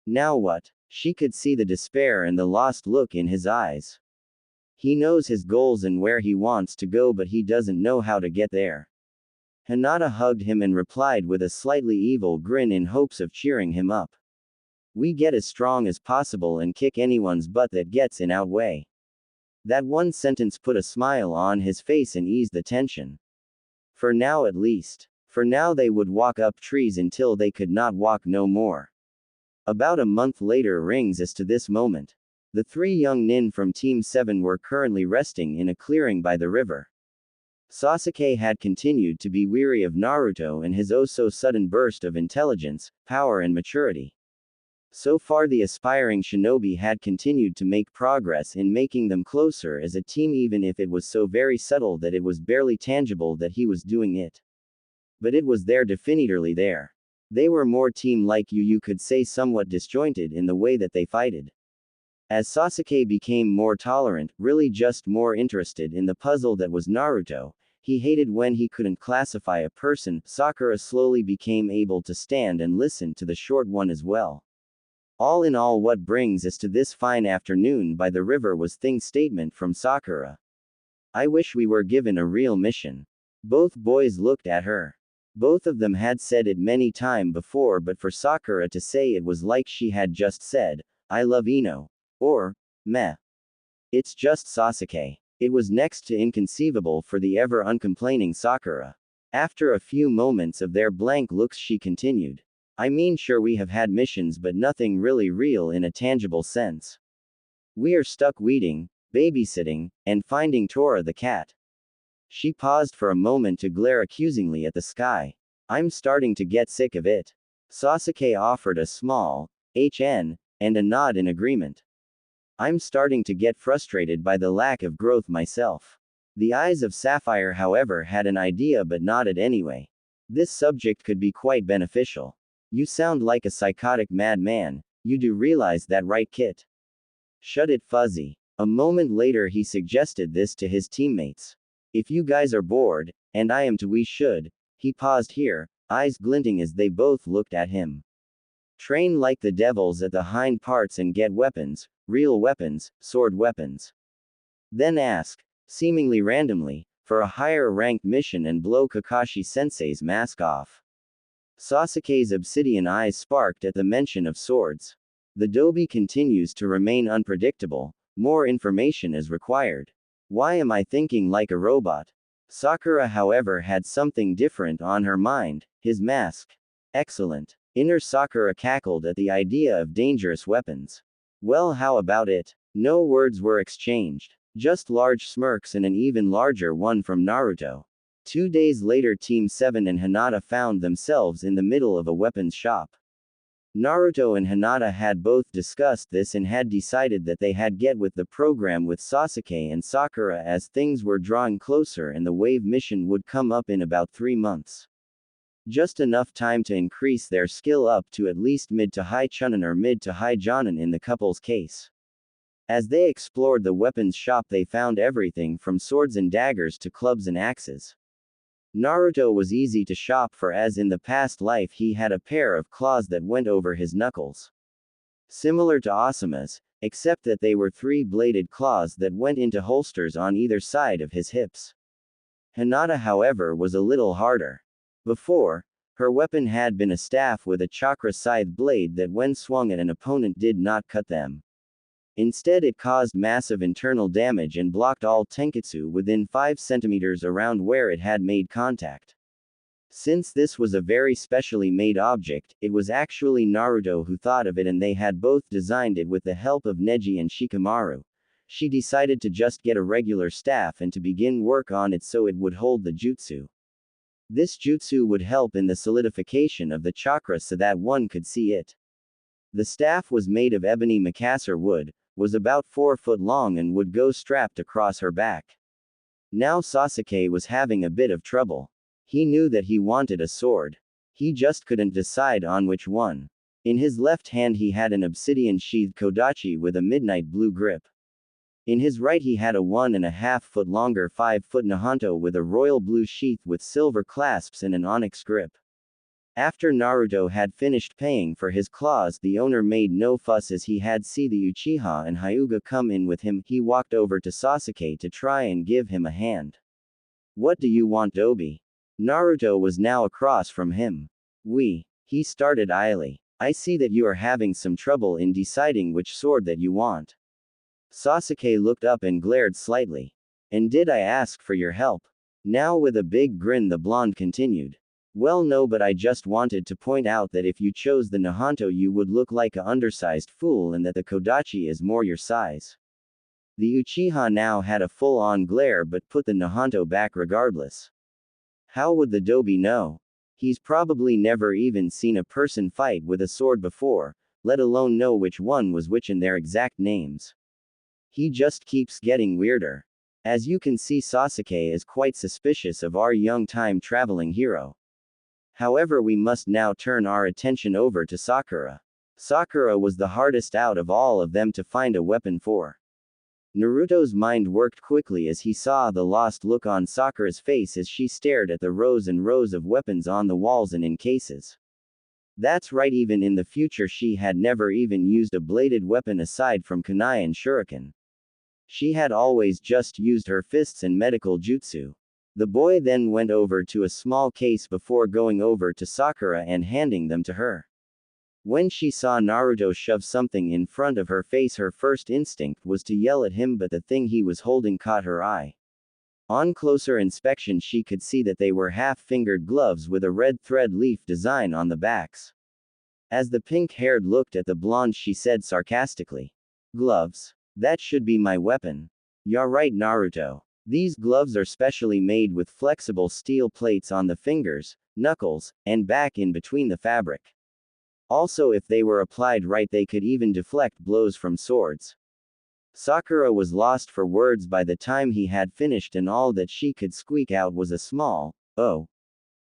S1: Now what? She could see the despair and the lost look in his eyes. He knows his goals and where he wants to go, but he doesn't know how to get there. Hinata hugged him and replied with a slightly evil grin in hopes of cheering him up. We get as strong as possible and kick anyone's butt that gets in our way. That one sentence put a smile on his face and eased the tension. For now, at least. For now, they would walk up trees until they could not walk no more. About a month later rings as to this moment. The three young nin from Team 7 were currently resting in a clearing by the river. Sasuke had continued to be weary of Naruto and his oh-so-sudden burst of intelligence, power and maturity. So far, the aspiring shinobi had continued to make progress in making them closer as a team, even if it was so very subtle that it was barely tangible that he was doing it. But it was there, definitely there. They were more team-like, you could say somewhat disjointed in the way that they fighted. As Sasuke became more tolerant, really just more interested in the puzzle that was Naruto, he hated when he couldn't classify a person. Sakura slowly became able to stand and listen to the short one as well. All in all, what brings us to this fine afternoon by the river was thing statement from Sakura. I wish we were given a real mission. Both boys looked at her. Both of them had said it many times before, but for Sakura to say it was like she had just said, I love Ino. Or, meh. It's just Sasuke. It was next to inconceivable for the ever uncomplaining Sakura. After a few moments of their blank looks, she continued. I mean, sure, we have had missions, but nothing really real in a tangible sense. We are stuck weeding, babysitting, and finding Tora the cat. She paused for a moment to glare accusingly at the sky. I'm starting to get sick of it. Sasuke offered a small HN and a nod in agreement. I'm starting to get frustrated by the lack of growth myself. The eyes of Sapphire, however, had an idea but nodded anyway. This subject could be quite beneficial. You sound like a psychotic madman. You do realize that, right, Kit? Shut it, Fuzzy. A moment later, he suggested this to his teammates. If you guys are bored, and I am too, we should. He paused here, eyes glinting as they both looked at him. Train like the devils at the hind parts and get weapons, real weapons, sword weapons. Then ask, seemingly randomly, for a higher ranked mission and blow Kakashi Sensei's mask off. Sasuke's obsidian eyes sparked at the mention of swords. The dobi continues to remain unpredictable. More information is required. Why am I thinking like a robot? Sakura, however, had something different on her mind: his mask. Excellent. Inner Sakura cackled at the idea of dangerous weapons. Well, how about it? No words were exchanged. Just large smirks and an even larger one from Naruto. 2 days later, Team 7 and Hinata found themselves in the middle of a weapons shop. Naruto and Hinata had both discussed this and had decided that they had get with the program with Sasuke and Sakura, as things were drawing closer and the wave mission would come up in about 3 months. Just enough time to increase their skill up to at least mid to high Chunin or mid to high Jonin in the couple's case. As they explored the weapons shop, they found everything from swords and daggers to clubs and axes. Naruto was easy to shop for, as in the past life he had a pair of claws that went over his knuckles. Similar to Asuma's, except that they were 3-bladed claws that went into holsters on either side of his hips. Hinata, however, was a little harder. Before, her weapon had been a staff with a chakra scythe blade that when swung at an opponent did not cut them. Instead, it caused massive internal damage and blocked all tenketsu within 5 centimeters around where it had made contact. Since this was a very specially made object, it was actually Naruto who thought of it, and they had both designed it with the help of Neji and Shikamaru. She decided to just get a regular staff and to begin work on it so it would hold the jutsu. This jutsu would help in the solidification of the chakra so that one could see it. The staff was made of ebony macassar wood, was about 4 foot long, and would go strapped across her back. Now Sasuke was having a bit of trouble. He knew that he wanted a sword. He just couldn't decide on which one. In his left hand he had an obsidian-sheathed kodachi with a midnight blue grip. In his right he had a 1.5 foot longer 5-foot Nahanto with a royal blue sheath with silver clasps and an onyx grip. After Naruto had finished paying for his claws, the owner made no fuss as he had see the Uchiha and Hyuga come in with him. He walked over to Sasuke to try and give him a hand. "What do you want, Dobi?" Naruto was now across from him. He started idly. "I see that you are having some trouble in deciding which sword that you want." Sasuke looked up and glared slightly. "And did I ask for your help?" Now with a big grin the blonde continued. "Well, no, but I just wanted to point out that if you chose the Nahanto you would look like a undersized fool, and that the Kodachi is more your size." The Uchiha now had a full-on glare but put the Nahanto back regardless. How would the Dobi know? He's probably never even seen a person fight with a sword before, let alone know which one was which and their exact names. He just keeps getting weirder. As you can see, Sasuke is quite suspicious of our young time-traveling hero. However, we must now turn our attention over to Sakura. Sakura was the hardest out of all of them to find a weapon for. Naruto's mind worked quickly as he saw the lost look on Sakura's face as she stared at the rows and rows of weapons on the walls and in cases. That's right, even in the future she had never even used a bladed weapon aside from kunai and shuriken. She had always just used her fists and medical jutsu. The boy then went over to a small case before going over to Sakura and handing them to her. When she saw Naruto shove something in front of her face, her first instinct was to yell at him, but the thing he was holding caught her eye. On closer inspection she could see that they were half-fingered gloves with a red thread leaf design on the backs. As the pink-haired looked at the blonde, she said sarcastically, "Gloves? That should be my weapon." "You're right, Naruto. These gloves are specially made with flexible steel plates on the fingers, knuckles, and back in between the fabric. Also, if they were applied right, they could even deflect blows from swords." Sakura was lost for words by the time he had finished, and all that she could squeak out was a small, "Oh."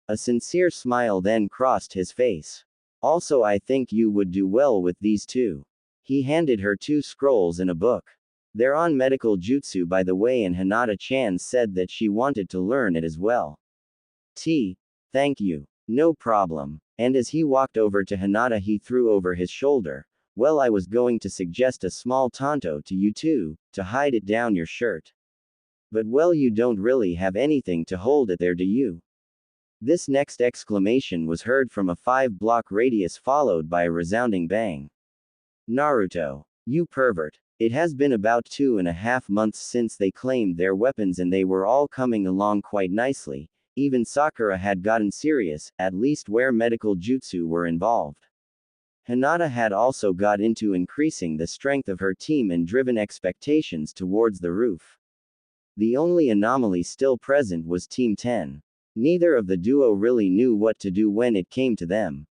S1: A sincere smile then crossed his face. "Also, I think you would do well with these too." He handed her 2 scrolls and a book. "They're on medical jutsu, by the way, and Hinata-chan said that she wanted to learn it as well." Thank you. No problem." And as he walked over to Hinata he threw over his shoulder, "Well, I was going to suggest a small tanto to you too, to hide it down your shirt. But well, you don't really have anything to hold it there, do you?" This next exclamation was heard from a 5-block radius followed by a resounding bang. Naruto. You pervert. It has been about 2.5 months since they claimed their weapons and they were all coming along quite nicely. Even Sakura had gotten serious, at least where medical jutsu were involved. Hinata had also got into increasing the strength of her team and driven expectations towards the roof. The only anomaly still present was Team 10. Neither of the duo really knew what to do when it came to them.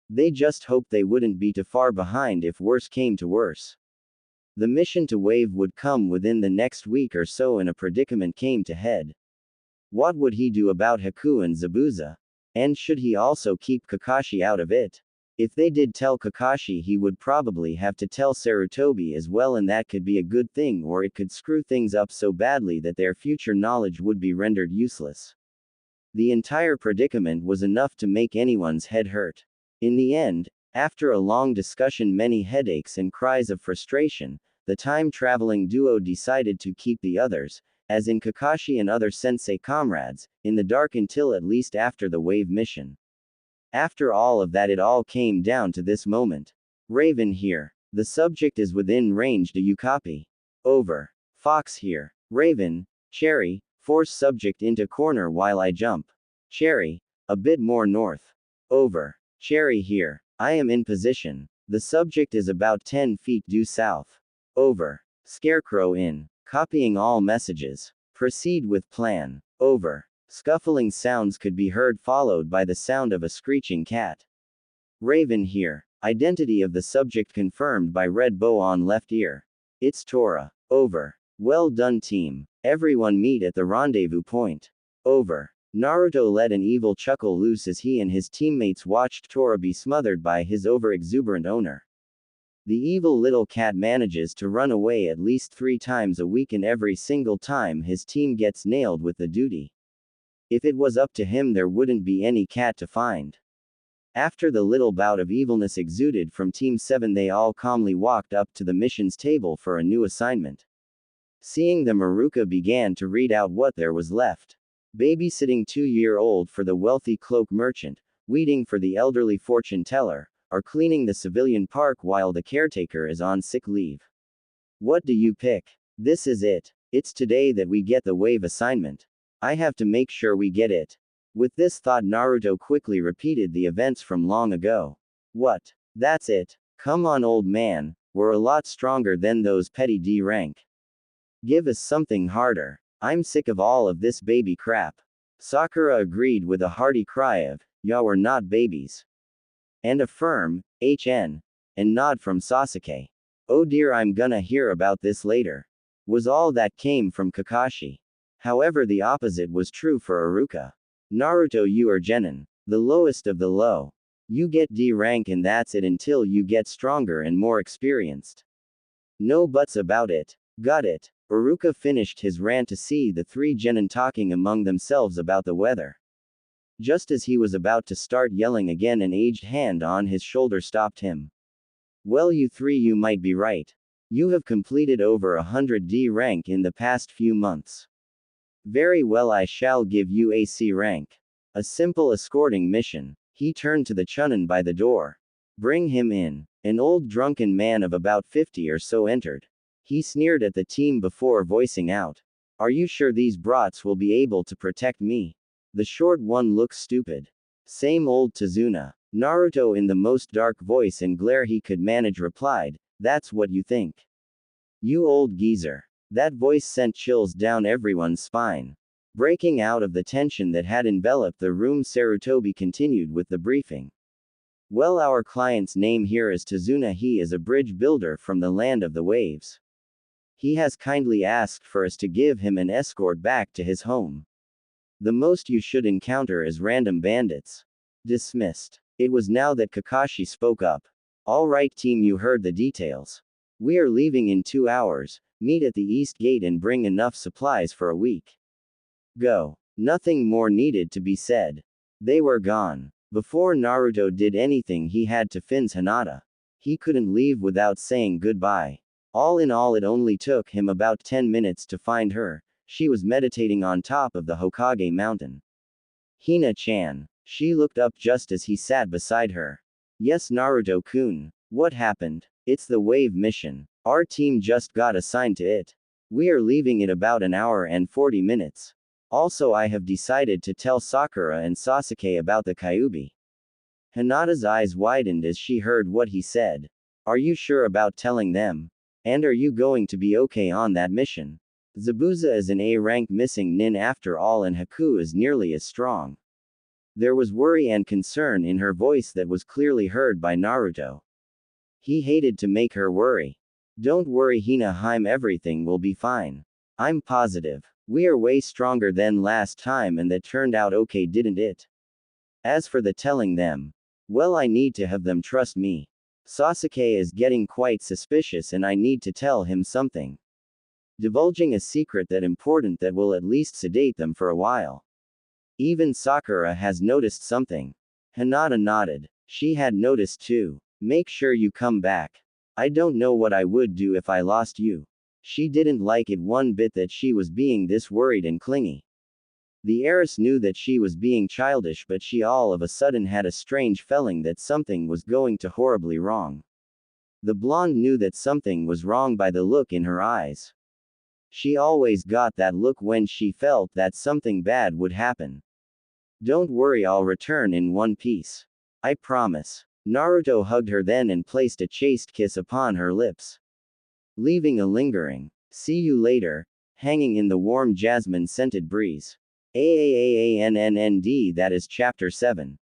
S1: They just hoped they wouldn't be too far behind if worse came to worse. The mission to Wave would come within the next week or so and a predicament came to head. What would he do about Haku and Zabuza? And should he also keep Kakashi out of it? If they did tell Kakashi, he would probably have to tell Sarutobi as well, and that could be a good thing, or it could screw things up so badly that their future knowledge would be rendered useless. The entire predicament was enough to make anyone's head hurt. In the end, after a long discussion, many headaches and cries of frustration, the time-traveling duo decided to keep the others, as in Kakashi and other sensei comrades, in the dark until at least after the Wave mission. After all of that, it all came down to this moment. Raven here. The subject is within range. Do you copy? Over. Fox here. Raven. Cherry. Force subject into corner while I jump. Cherry. A bit more north. Over. Cherry here. I am in position. The subject is about 10 feet due south. Over. Scarecrow in. Copying all messages. Proceed with plan. Over. Scuffling sounds could be heard, followed by the sound of a screeching cat. Raven here. Identity of the subject confirmed by red bow on left ear. It's Tora. Over. Well done, team. Everyone meet at the rendezvous point. Over. Naruto let an evil chuckle loose as he and his teammates watched Tora be smothered by his over-exuberant owner. The evil little cat manages to run away at least 3 times a week, and every single time his team gets nailed with the duty. If it was up to him, there wouldn't be any cat to find. After the little bout of evilness exuded from Team 7, they all calmly walked up to the missions table for a new assignment. Seeing them, Iruka began to read out what there was left. Babysitting 2-year-old for the wealthy cloak merchant, weeding for the elderly fortune teller, or cleaning the civilian park while the caretaker is on sick leave. What do you pick? This is it. It's today that we get the Wave assignment. I have to make sure we get it. With this thought, Naruto quickly repeated the events from long ago. What? That's it. Come on, old man, we're a lot stronger than those petty D rank. Give us something harder. I'm sick of all of this baby crap. Sakura agreed with a hearty cry of, "Ya, we're not babies." And a firm, "HN," and nod from Sasuke. "Oh dear, I'm gonna hear about this later," was all that came from Kakashi. However, the opposite was true for Iruka. Naruto, you are genin, the lowest of the low. You get D rank and that's it until you get stronger and more experienced. No buts about it. Got it. Iruka finished his rant to see the 3 genin talking among themselves about the weather. Just as he was about to start yelling again, an aged hand on his shoulder stopped him. Well, you 3, you might be right. You have completed over 100 D rank in the past few months. Very well, I shall give you a C rank. A simple escorting mission. He turned to the chunin by the door. Bring him in. An old drunken man of about 50 or so entered. He sneered at the team before voicing out. Are you sure these brats will be able to protect me? The short one looks stupid. Same old Tazuna. Naruto, in the most dark voice and glare he could manage, replied, That's what you think. You old geezer. That voice sent chills down everyone's spine. Breaking out of the tension that had enveloped the room, Sarutobi continued with the briefing. Well, our client's name here is Tazuna. He is a bridge builder from the land of the waves. He has kindly asked for us to give him an escort back to his home. The most you should encounter is random bandits. Dismissed. It was now that Kakashi spoke up. All right, team, you heard the details. We are leaving in 2 hours. Meet at the east gate and bring enough supplies for a week. Go. Nothing more needed to be said. They were gone. Before Naruto did anything, he had to fence Hinata. He couldn't leave without saying goodbye. All in all, it only took him about 10 minutes to find her. She was meditating on top of the Hokage mountain. Hina-chan. She looked up just as he sat beside her. Yes, Naruto-kun. What happened? It's the wave mission. Our team just got assigned to it. We are leaving in about an hour and 40 minutes. Also, I have decided to tell Sakura and Sasuke about the Kyuubi. Hinata's eyes widened as she heard what he said. Are you sure about telling them? And are you going to be okay on that mission? Zabuza is an A-rank missing nin after all, and Haku is nearly as strong. There was worry and concern in her voice that was clearly heard by Naruto. He hated to make her worry. Don't worry, Hina, everything will be fine. I'm positive. We are way stronger than last time, and that turned out okay, didn't it? As for the telling them, well, I need to have them trust me. Sasuke is getting quite suspicious and I need to tell him something. Divulging a secret that important that will at least sedate them for a while. Even Sakura has noticed something. Hinata nodded. She had noticed too. Make sure you come back. I don't know what I would do if I lost you. She didn't like it one bit that she was being this worried and clingy. The heiress knew that she was being childish, but she all of a sudden had a strange feeling that something was going to horribly wrong. The blonde knew that something was wrong by the look in her eyes. She always got that look when she felt that something bad would happen. Don't worry, I'll return in one piece. I promise. Naruto hugged her then and placed a chaste kiss upon her lips, leaving a lingering "see you later" hanging in the warm jasmine-scented breeze. AAAANNND. That is chapter 7.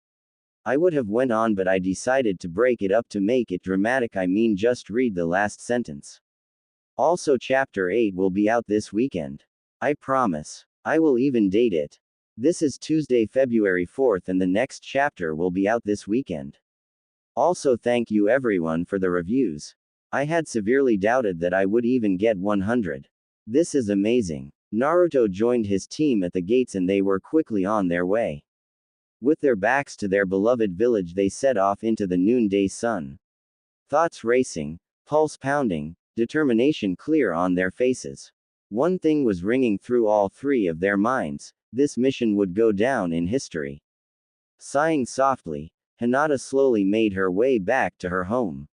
S1: I would have went on, but I decided to break it up to make it dramatic. I mean, just read the last sentence. Also, chapter 8 will be out this weekend. I promise. I will even date it. This is Tuesday, February 4th, and the next chapter will be out this weekend. Also, thank you everyone for the reviews. I had severely doubted that I would even get 100. This is amazing. Naruto joined his team at the gates and they were quickly on their way. With their backs to their beloved village, they set off into the noonday sun. Thoughts racing, pulse pounding, determination clear on their faces. One thing was ringing through all three of their minds: this mission would go down in history. Sighing softly, Hinata slowly made her way back to her home.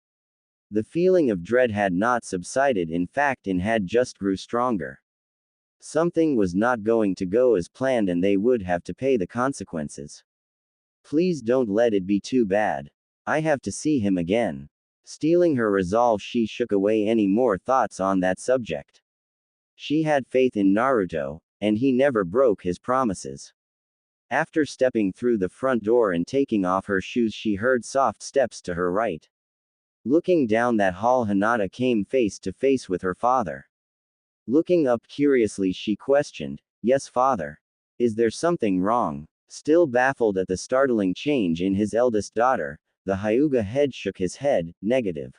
S1: The feeling of dread had not subsided, in fact, it had just grew stronger. Something was not going to go as planned and they would have to pay the consequences. Please don't let it be too bad. I have to see him again. Steeling her resolve, she shook away any more thoughts on that subject. She had faith in Naruto, and he never broke his promises. After stepping through the front door and taking off her shoes, she heard soft steps to her right. Looking down that hall, Hinata came face to face with her father. Looking up curiously, she questioned, "Yes, father. Is there something wrong?" Still baffled at the startling change in his eldest daughter, the Hyuga head shook his head, negative.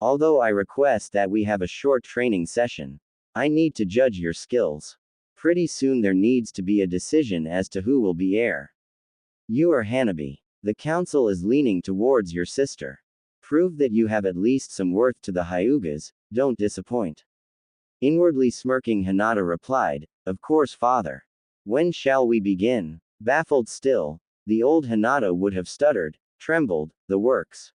S1: Although I request that we have a short training session. I need to judge your skills. Pretty soon there needs to be a decision as to who will be heir. You are Hanabi. The council is leaning towards your sister. Prove that you have at least some worth to the Hyugas, don't disappoint. Inwardly smirking, Hinata replied, "Of course, father. When shall we begin?" Baffled still, the old Hinata would have stuttered, trembled, the works.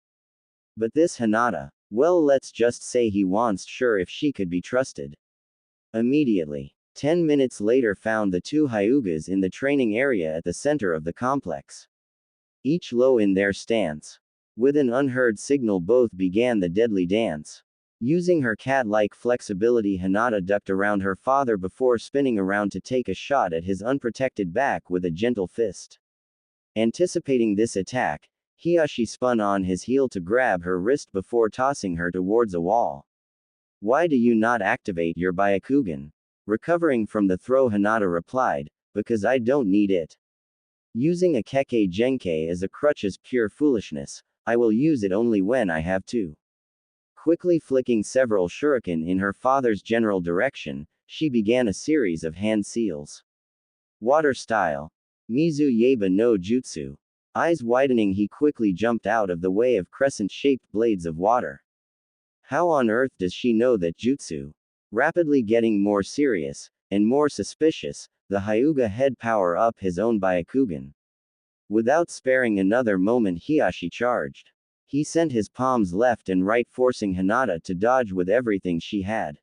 S1: But this Hinata, well, let's just say he wants sure if she could be trusted. Immediately. 10 minutes later found the two Hyugas in the training area at the center of the complex. Each low in their stance. With an unheard signal, both began the deadly dance. Using her cat-like flexibility, Hinata ducked around her father before spinning around to take a shot at his unprotected back with a gentle fist. Anticipating this attack, Hiyashi spun on his heel to grab her wrist before tossing her towards a wall. Why do you not activate your Byakugan? Recovering from the throw, Hinata replied, "Because I don't need it. Using a Kekkei Genkei as a crutch is pure foolishness. I will use it only when I have to." Quickly flicking several shuriken in her father's general direction, she began a series of hand seals. Water style. Mizu Yeba no Jutsu. Eyes widening, he quickly jumped out of the way of crescent-shaped blades of water. How on earth does she know that jutsu? Rapidly getting more serious, and more suspicious, the Hyuga head power-up his own Byakugan. Without sparing another moment, Hiashi charged. He sent his palms left and right, forcing Hinata to dodge with everything she had.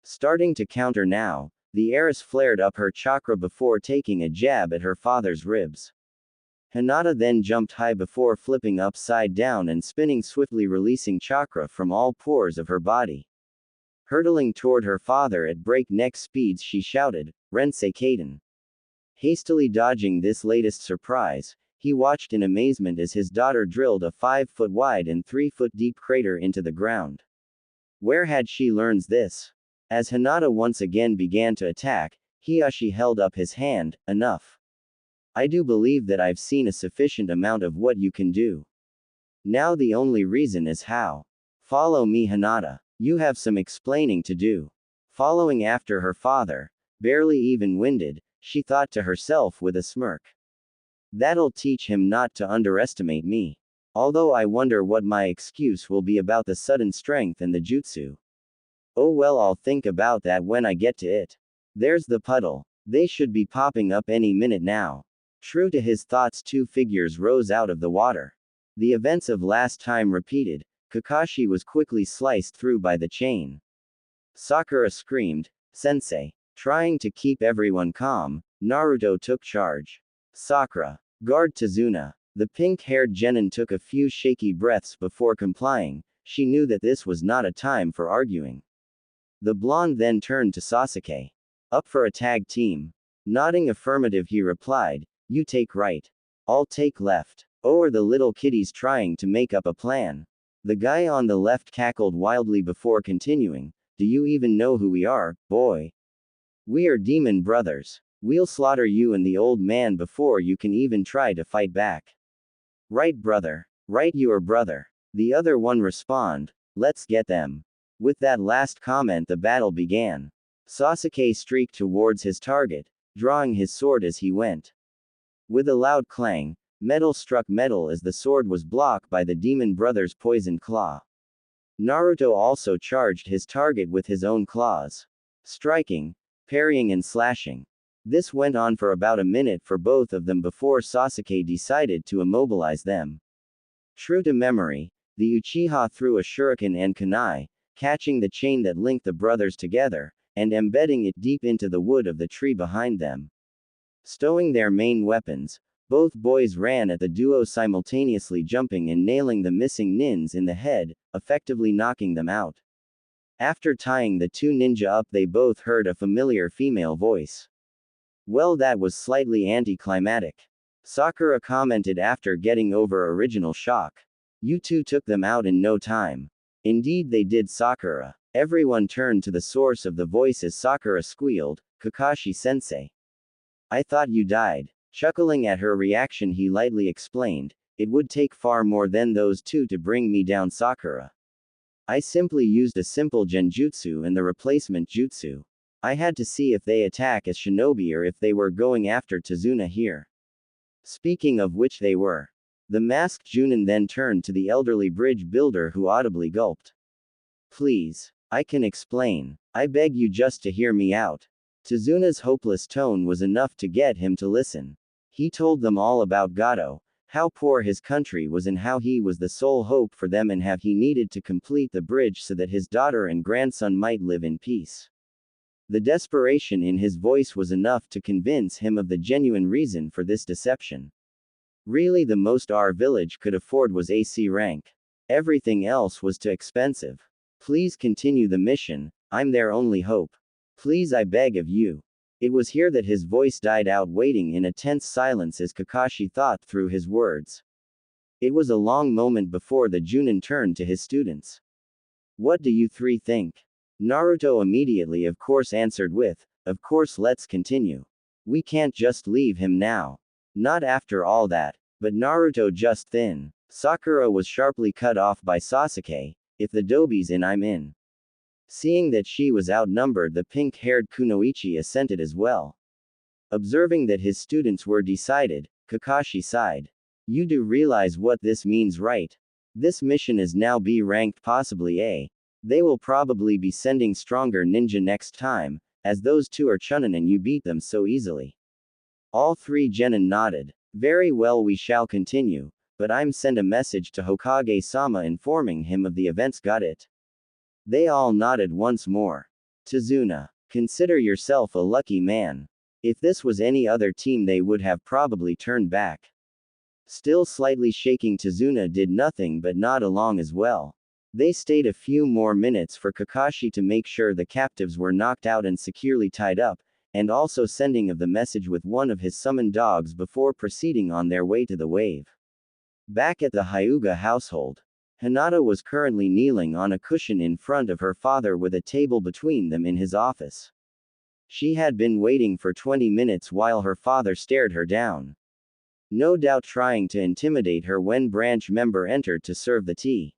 S1: Starting to counter now, the heiress flared up her chakra before taking a jab at her father's ribs. Hinata then jumped high before flipping upside down and spinning swiftly, releasing chakra from all pores of her body. Hurtling toward her father at breakneck speeds, she shouted, "Rensei Kaden." Hastily dodging this latest surprise, he watched in amazement as his daughter drilled a 5-foot wide and 3-foot deep crater into the ground. Where had she learned this? As Hinata once again began to attack, Hiashi held up his hand. "Enough. I do believe that I've seen a sufficient amount of what you can do. Now the only reason is how. Follow me, Hinata. You have some explaining to do." Following after her father, barely even winded, she thought to herself with a smirk. That'll teach him not to underestimate me. Although I wonder what my excuse will be about the sudden strength and the jutsu. Oh well, I'll think about that when I get to it. There's the puddle. They should be popping up any minute now. True to his thoughts, two figures rose out of the water. The events of last time repeated. Kakashi was quickly sliced through by the chain. Sakura screamed, "Sensei." Trying to keep everyone calm, Naruto took charge. "Sakura, guard Tazuna." The pink-haired genin took a few shaky breaths before complying. She knew that this was not a time for arguing. The blonde then turned to Sasuke. "Up for a tag team?" Nodding affirmative, he replied, "You take right. I'll take left." "Oh, are the little kiddies trying to make up a plan?" The guy on the left cackled wildly before continuing, "Do you even know who we are, boy? We are demon brothers. We'll slaughter you and the old man before you can even try to fight back." "Right, brother. Right, your brother." The other one responded, "Let's get them." With that last comment, the battle began. Sasuke streaked towards his target, drawing his sword as he went. With a loud clang, metal struck metal as the sword was blocked by the demon brother's poisoned claw. Naruto also charged his target with his own claws. Striking, parrying and slashing. This went on for about a minute for both of them before Sasuke decided to immobilize them. True to memory, the Uchiha threw a shuriken and kunai, catching the chain that linked the brothers together, and embedding it deep into the wood of the tree behind them. Stowing their main weapons, both boys ran at the duo, simultaneously jumping and nailing the missing nins in the head, effectively knocking them out. After tying the two ninja up, they both heard a familiar female voice. "Well, that was slightly anticlimactic," Sakura commented after getting over original shock. "You two took them out in no time." "Indeed they did, Sakura." Everyone turned to the source of the voice as Sakura squealed, "Kakashi-sensei. I thought you died." Chuckling at her reaction, he lightly explained, "It would take far more than those two to bring me down, Sakura. I simply used a simple genjutsu and the replacement jutsu. I had to see if they attack as shinobi or if they were going after Tazuna here." Speaking of which, they were. The masked Junin then turned to the elderly bridge builder, who audibly gulped. "Please. I can explain. I beg you just to hear me out." Tazuna's hopeless tone was enough to get him to listen. He told them all about Gato, how poor his country was and how he was the sole hope for them and how he needed to complete the bridge so that his daughter and grandson might live in peace. The desperation in his voice was enough to convince him of the genuine reason for this deception. Really, the most our village could afford was AC rank. Everything else was too expensive. Please continue the mission, I'm their only hope. Please, I beg of you. It was here that his voice died out, waiting in a tense silence as Kakashi thought through his words. It was a long moment before the Junin turned to his students. "What do you three think?" Naruto immediately of course answered with, "Of course, let's continue. We can't just leave him now. Not after all that." But Naruto just then. Sakura was sharply cut off by Sasuke. "If the Dobi's in, I'm in." Seeing that she was outnumbered, the pink-haired Kunoichi assented as well. Observing that his students were decided, Kakashi sighed. "You do realize what this means, right? This mission is now B ranked, possibly A. They will probably be sending stronger ninja next time, as those two are Chunin and you beat them so easily. All three genin nodded. Very well, we shall continue, but I'm send a message to Hokage-sama informing him of the events, got it? They all nodded once more. Tazuna, consider yourself a lucky man. If this was any other team they would have probably turned back. Still slightly shaking, Tazuna did nothing but nod along as well. They stayed a few more minutes for Kakashi to make sure the captives were knocked out and securely tied up, and also sending of the message with one of his summoned dogs before proceeding on their way to the wave. Back at the Hyuga household, Hinata was currently kneeling on a cushion in front of her father with a table between them in his office. She had been waiting for 20 minutes while her father stared her down. No doubt trying to intimidate her when branch member entered to serve the tea.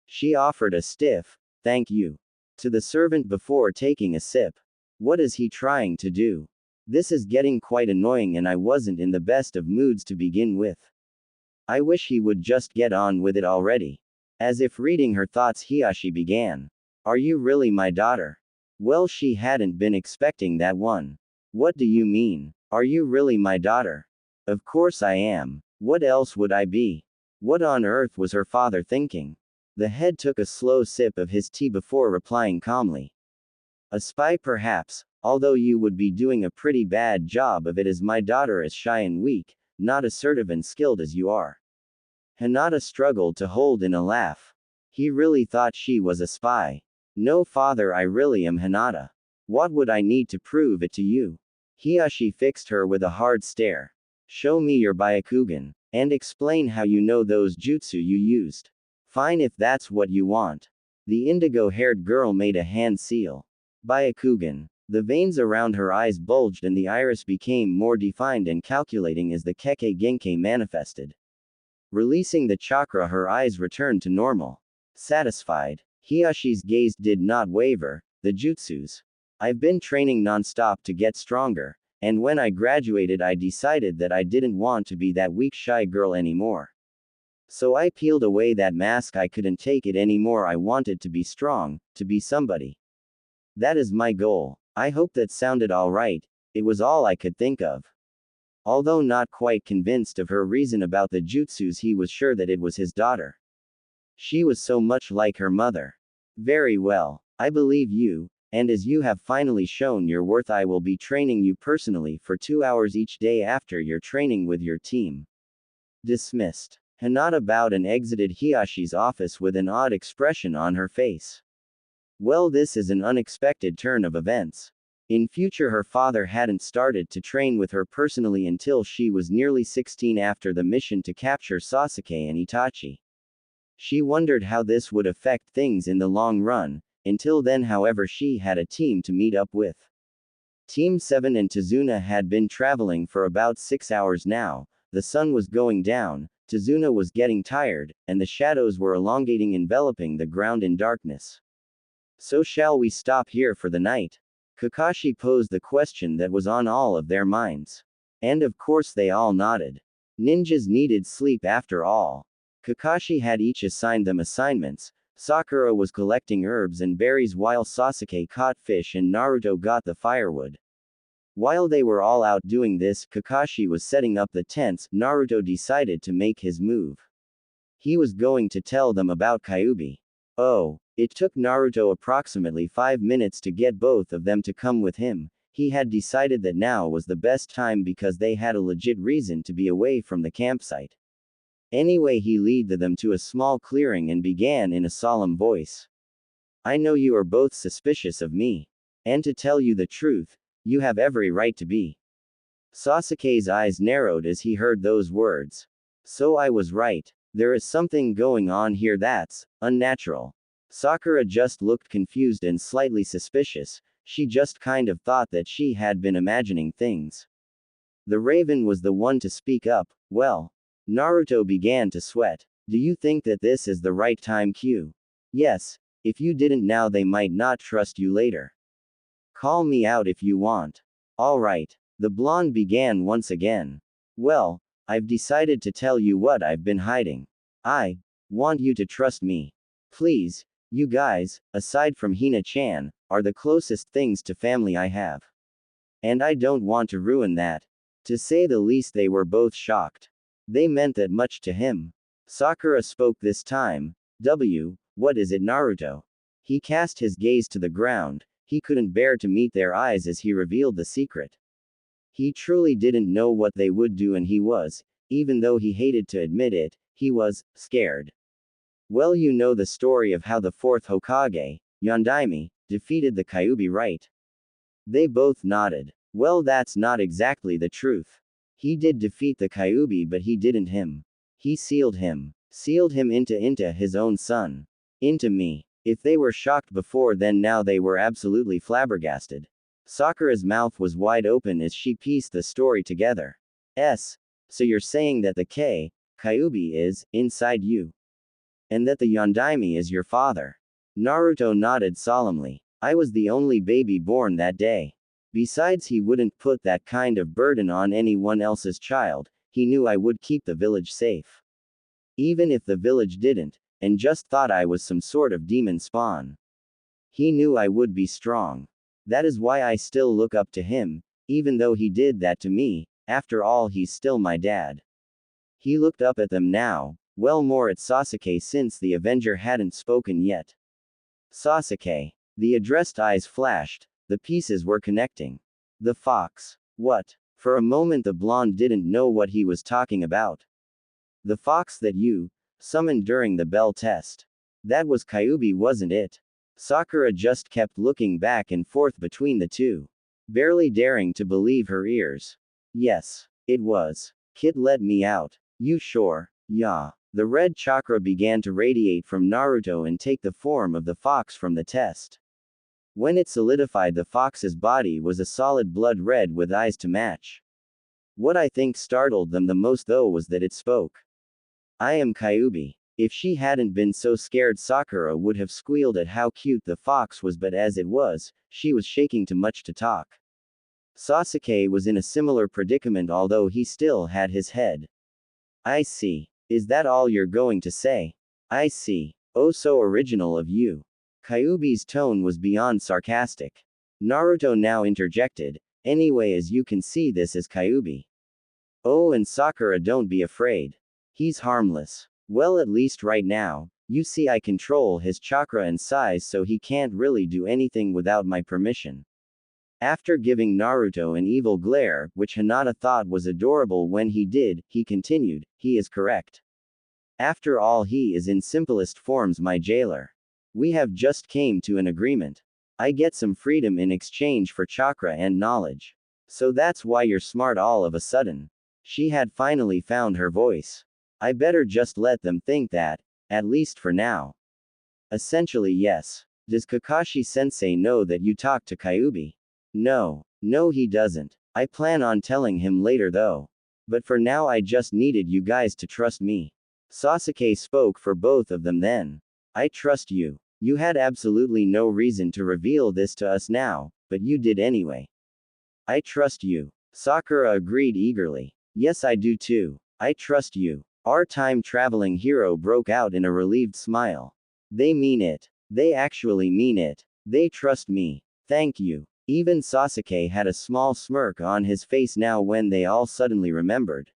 S1: She offered a stiff, "Thank you," to the servant before taking a sip. What is he trying to do? This is getting quite annoying and I wasn't in the best of moods to begin with. I wish he would just get on with it already. As if reading her thoughts, Hiyashi began. Are you really my daughter? Well, she hadn't been expecting that one. What do you mean? Are you really my daughter? Of course I am. What else would I be? What on earth was her father thinking? The head took a slow sip of his tea before replying calmly. A spy perhaps, although you would be doing a pretty bad job of it, as my daughter is shy and weak, not assertive and skilled as you are. Hinata struggled to hold in a laugh. He really thought she was a spy. No, father, I really am Hinata. What would I need to prove it to you? Hiyashi fixed her with a hard stare. Show me your Byakugan, and explain how you know those jutsu you used. Fine, if that's what you want. The indigo-haired girl made a hand seal. Byakugan. The veins around her eyes bulged and the iris became more defined and calculating as the Kekkei Genkai manifested. Releasing the chakra, her eyes returned to normal. Satisfied, Hiyashi's gaze did not waver. The jutsus. I've been training non-stop to get stronger, and when I graduated I decided that I didn't want to be that weak shy girl anymore. So I peeled away that mask. I couldn't take it anymore. I wanted to be strong, to be somebody. That is my goal. I hope that sounded alright. It was all I could think of. Although not quite convinced of her reason about the jutsus, he was sure that it was his daughter. She was so much like her mother. Very well, I believe you, and as you have finally shown your worth, I will be training you personally for 2 hours each day after your training with your team. Dismissed. Hinata bowed and exited Hiyashi's office with an odd expression on her face. Well, this is an unexpected turn of events. In future, her father hadn't started to train with her personally until she was nearly 16 after the mission to capture Sasuke and Itachi. She wondered how this would affect things in the long run. Until then, however, she had a team to meet up with. Team 7 and Tazuna had been traveling for about 6 hours now. The sun was going down, Tazuna was getting tired, and the shadows were elongating, enveloping the ground in darkness. So shall we stop here for the night? Kakashi posed the question that was on all of their minds. And of course they all nodded. Ninjas needed sleep after all. Kakashi had each assigned them assignments. Sakura was collecting herbs and berries while Sasuke caught fish and Naruto got the firewood. While they were all out doing this, Kakashi was setting up the tents. Naruto decided to make his move. He was going to tell them about Kyuubi. Oh, it took Naruto approximately 5 minutes to get both of them to come with him. He had decided that now was the best time because they had a legit reason to be away from the campsite. Anyway, he led them to a small clearing and began in a solemn voice. I know you are both suspicious of me. And to tell you the truth, you have every right to be. Sasuke's eyes narrowed as he heard those words. So I was right. There is something going on here that's unnatural. Sakura just looked confused and slightly suspicious. She just kind of thought that she had been imagining things. The Raven was the one to speak up. Well, Naruto began to sweat. Do you think that this is the right time, Q? Yes. If you didn't now, they might not trust you later. Call me out if you want. Alright. The blonde began once again. Well, I've decided to tell you what I've been hiding. I want you to trust me. Please, you guys, aside from Hina-chan, are the closest things to family I have. And I don't want to ruin that. To say the least, they were both shocked. They meant that much to him. Sakura spoke this time. What is it, Naruto? He cast his gaze to the ground. He couldn't bear to meet their eyes as he revealed the secret. He truly didn't know what they would do, and he was, even though he hated to admit it, he was scared. Well, you know the story of how the fourth Hokage, Yondaime, defeated the Kyuubi, right? They both nodded. Well, that's not exactly the truth. He did defeat the Kyuubi, but he didn't him. He sealed him. Sealed him into his own son. Into me. If they were shocked before, then now they were absolutely flabbergasted. Sakura's mouth was wide open as she pieced the story together. So you're saying that the Kyuubi is inside you? And that the Yondaime is your father? Naruto nodded solemnly. I was the only baby born that day. Besides, he wouldn't put that kind of burden on anyone else's child. He knew I would keep the village safe. Even if the village didn't, and just thought I was some sort of demon spawn. He knew I would be strong. That is why I still look up to him, even though he did that to me. After all, he's still my dad. He looked up at them now, well, more at Sasuke, since the Avenger hadn't spoken yet. Sasuke. The addressed eyes flashed. The pieces were connecting. The fox. What? For a moment the blonde didn't know what he was talking about. The fox that you summoned during the bell test. That was Kyuubi, wasn't it? Sakura just kept looking back and forth between the two, barely daring to believe her ears. Yes, it was. Kid let me out. You sure? Yeah. The red chakra began to radiate from Naruto and take the form of the fox from the test. When it solidified, the fox's body was a solid blood red with eyes to match. What I think startled them the most, though, was that it spoke. I am Kyuubi. If she hadn't been so scared, Sakura would have squealed at how cute the fox was, but as it was, she was shaking too much to talk. Sasuke was in a similar predicament, although he still had his head. I see. Is that all you're going to say? I see. Oh, so original of you. Kyuubi's tone was beyond sarcastic. Naruto now interjected. Anyway, as you can see, this is Kyuubi. Oh, and Sakura, don't be afraid. He's harmless. Well, at least right now. You see, I control his chakra and size, so he can't really do anything without my permission. After giving Naruto an evil glare, which Hinata thought was adorable when he did, he continued, he is correct. After all, he is in simplest forms my jailer. We have just came to an agreement. I get some freedom in exchange for chakra and knowledge. So that's why you're smart all of a sudden. She had finally found her voice. I better just let them think that, at least for now. Essentially, yes. Does Kakashi-sensei know that you talked to Kyuubi? No, he doesn't. I plan on telling him later though. But for now, I just needed you guys to trust me. Sasuke spoke for both of them then. I trust you. You had absolutely no reason to reveal this to us now, but you did anyway. I trust you. Sakura agreed eagerly. Yes, I do too. I trust you. Our time-traveling hero broke out in a relieved smile. They mean it. They actually mean it. They trust me. Thank you. Even Sasuke had a small smirk on his face now when they all suddenly remembered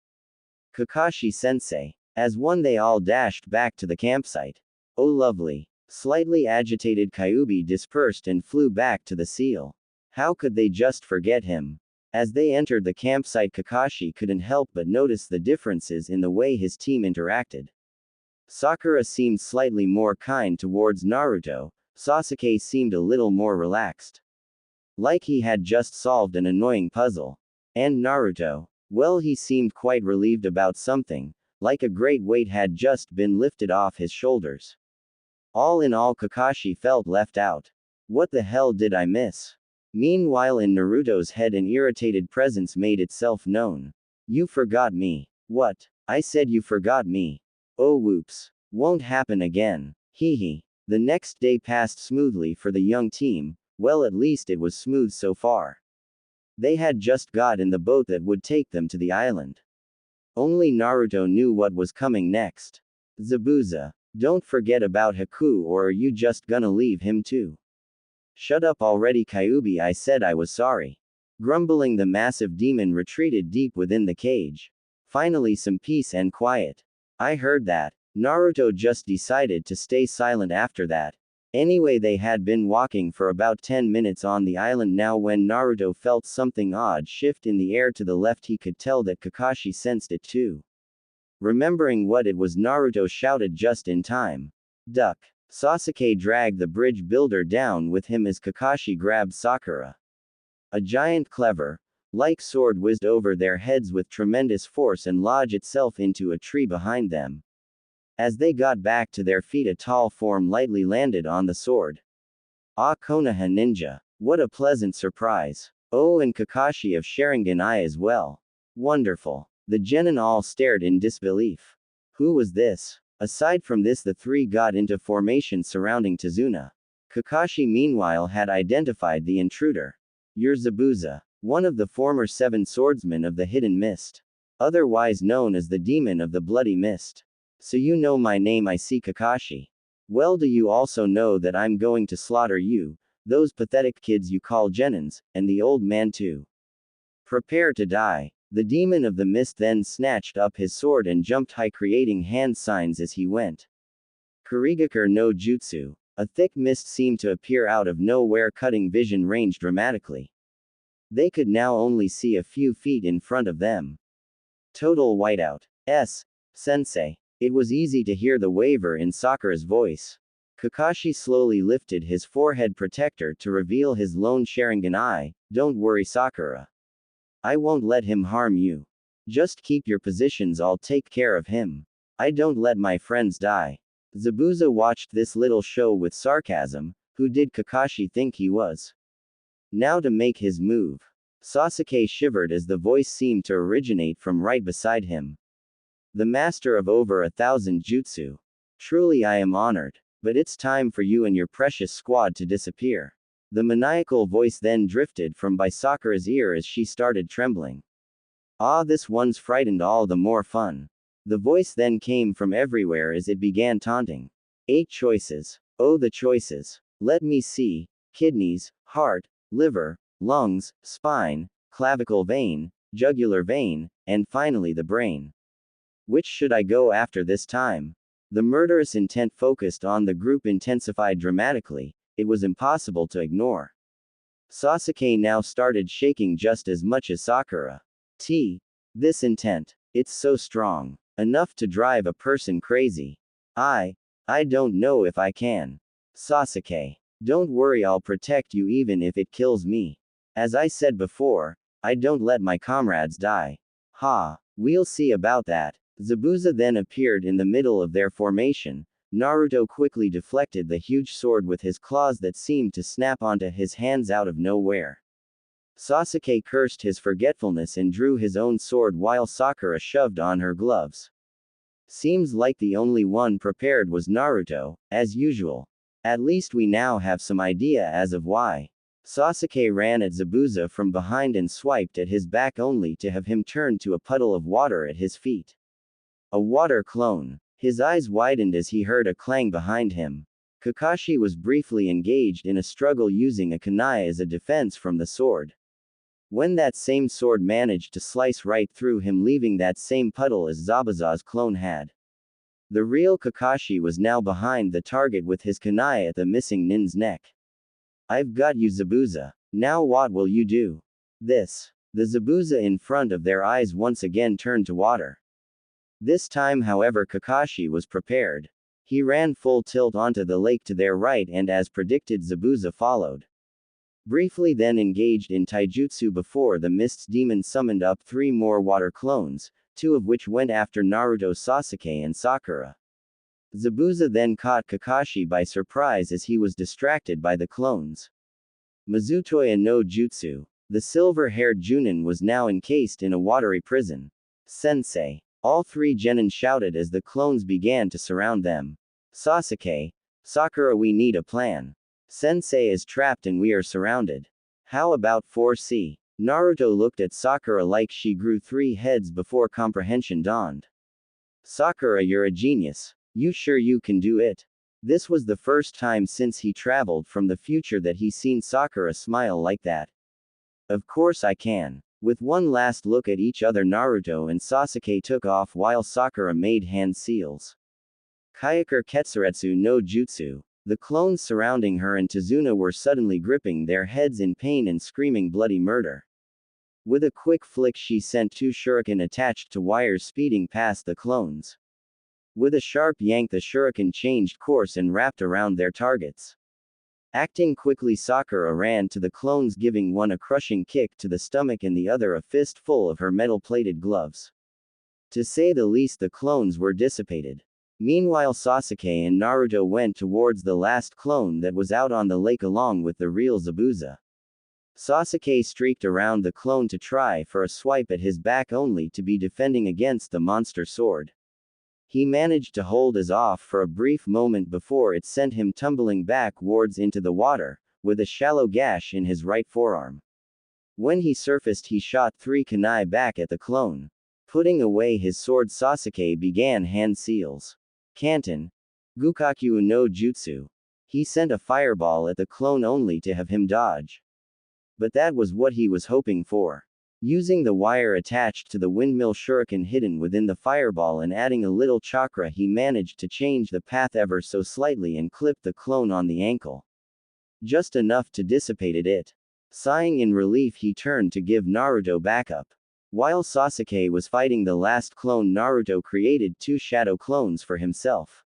S1: Kakashi-sensei. As one, they all dashed back to the campsite. Oh lovely. Slightly agitated Kyuubi dispersed and flew back to the seal. How could they just forget him? As they entered the campsite, Kakashi couldn't help but notice the differences in the way his team interacted. Sakura seemed slightly more kind towards Naruto. Sasuke seemed a little more relaxed. Like he had just solved an annoying puzzle. And Naruto? Well, he seemed quite relieved about something, like a great weight had just been lifted off his shoulders. All in all, Kakashi felt left out. What the hell did I miss? Meanwhile, in Naruto's head, an irritated presence made itself known. You forgot me. What? I said you forgot me. Oh whoops. Won't happen again. Hee. The next day passed smoothly for the young team. Well, at least it was smooth so far. They had just got in the boat that would take them to the island. Only Naruto knew what was coming next. Zabuza. Don't forget about Haku, or are you just gonna leave him too? Shut up already, Kyuubi, I said I was sorry. Grumbling, the massive demon retreated deep within the cage. Finally, some peace and quiet. I heard that. Naruto just decided to stay silent after that. Anyway, they had been walking for about 10 minutes on the island now when Naruto felt something odd shift in the air to the left. He could tell that Kakashi sensed it too. Remembering what it was, Naruto shouted just in time. Duck. Sasuke dragged the bridge builder down with him as Kakashi grabbed Sakura. A giant clever-like sword whizzed over their heads with tremendous force and lodged itself into a tree behind them. As they got back to their feet, a tall form lightly landed on the sword. Ah, Konoha ninja. What a pleasant surprise. Oh, and Kakashi of Sharingan Eye as well. Wonderful. The genin all stared in disbelief. Who was this? Aside from this, the three got into formation surrounding Tazuna. Kakashi meanwhile had identified the intruder. You're Zabuza, one of the former 7 swordsmen of the Hidden Mist. Otherwise known as the Demon of the Bloody Mist. So you know my name, I see, Kakashi. Well, do you also know that I'm going to slaughter you, those pathetic kids you call genins, and the old man too? Prepare to die. The Demon of the Mist then snatched up his sword and jumped high, creating hand signs as he went. Kurigakure no Jutsu. A thick mist seemed to appear out of nowhere, cutting vision range dramatically. They could now only see a few feet in front of them. Total whiteout. Sensei. It was easy to hear the waver in Sakura's voice. Kakashi slowly lifted his forehead protector to reveal his lone Sharingan eye. Don't worry, Sakura. I won't let him harm you. Just keep your positions, I'll take care of him. I don't let my friends die. Zabuza watched this little show with sarcasm. Who did Kakashi think he was? Now to make his move. Sasuke shivered as the voice seemed to originate from right beside him. The master of over 1,000 jutsu. Truly I am honored. But it's time for you and your precious squad to disappear. The maniacal voice then drifted from by Sakura's ear as she started trembling. Ah, this one's frightened, all the more fun. The voice then came from everywhere as it began taunting. 8 choices. Oh, the choices. Let me see. Kidneys, heart, liver, lungs, spine, clavicle vein, jugular vein, and finally the brain. Which should I go after this time? The murderous intent focused on the group intensified dramatically. It was impossible to ignore. Sasuke now started shaking just as much as Sakura. This intent. It's so strong. Enough to drive a person crazy. I don't know if I can. Sasuke. Don't worry, I'll protect you even if it kills me. As I said before, I don't let my comrades die. Ha, we'll see about that. Zabuza then appeared in the middle of their formation. Naruto quickly deflected the huge sword with his claws that seemed to snap onto his hands out of nowhere. Sasuke cursed his forgetfulness and drew his own sword while Sakura shoved on her gloves. Seems like the only one prepared was Naruto, as usual. At least we now have some idea as of why. Sasuke ran at Zabuza from behind and swiped at his back only to have him turn to a puddle of water at his feet. A water clone. His eyes widened as he heard a clang behind him. Kakashi was briefly engaged in a struggle using a kunai as a defense from the sword. When that same sword managed to slice right through him, leaving that same puddle as Zabuza's clone had. The real Kakashi was now behind the target with his kunai at the missing nin's neck. I've got you, Zabuza. Now what will you do? This. The Zabuza in front of their eyes once again turned to water. This time, however, Kakashi was prepared. He ran full tilt onto the lake to their right, and as predicted, Zabuza followed. Briefly then engaged in taijutsu before the Mist's demon summoned up 3 more water clones, 2 of which went after Naruto, Sasuke and Sakura. Zabuza then caught Kakashi by surprise as he was distracted by the clones. Mizutoya no Jutsu. The silver-haired Junin was now encased in a watery prison. Sensei. All 3 genin shouted as the clones began to surround them. Sasuke. Sakura, we need a plan. Sensei is trapped and we are surrounded. How about 4C? Naruto looked at Sakura like she grew 3 heads before comprehension dawned. Sakura, you're a genius. You sure you can do it? This was the first time since he traveled from the future that he seen Sakura smile like that. Of course I can. With one last look at each other, Naruto and Sasuke took off while Sakura made hand seals. Kyaku Ketsuretsu no Jutsu. The clones surrounding her and Tazuna were suddenly gripping their heads in pain and screaming bloody murder. With a quick flick, she sent two shuriken attached to wires speeding past the clones. With a sharp yank, the shuriken changed course and wrapped around their targets. Acting quickly, Sakura ran to the clones, giving one a crushing kick to the stomach and the other a fist full of her metal-plated gloves. To say the least, the clones were dissipated. Meanwhile, Sasuke and Naruto went towards the last clone that was out on the lake along with the real Zabuza. Sasuke streaked around the clone to try for a swipe at his back, only to be defending against the monster sword. He managed to hold his off for a brief moment before it sent him tumbling backwards into the water, with a shallow gash in his right forearm. When he surfaced, he shot 3 kunai back at the clone. Putting away his sword, Sasuke began hand seals. Kanton. Gukaku no Jutsu. He sent a fireball at the clone only to have him dodge. But that was what he was hoping for. Using the wire attached to the windmill shuriken hidden within the fireball and adding a little chakra, he managed to change the path ever so slightly and clip the clone on the ankle. Just enough to dissipate it. Sighing in relief, he turned to give Naruto backup. While Sasuke was fighting the last clone, Naruto created 2 shadow clones for himself.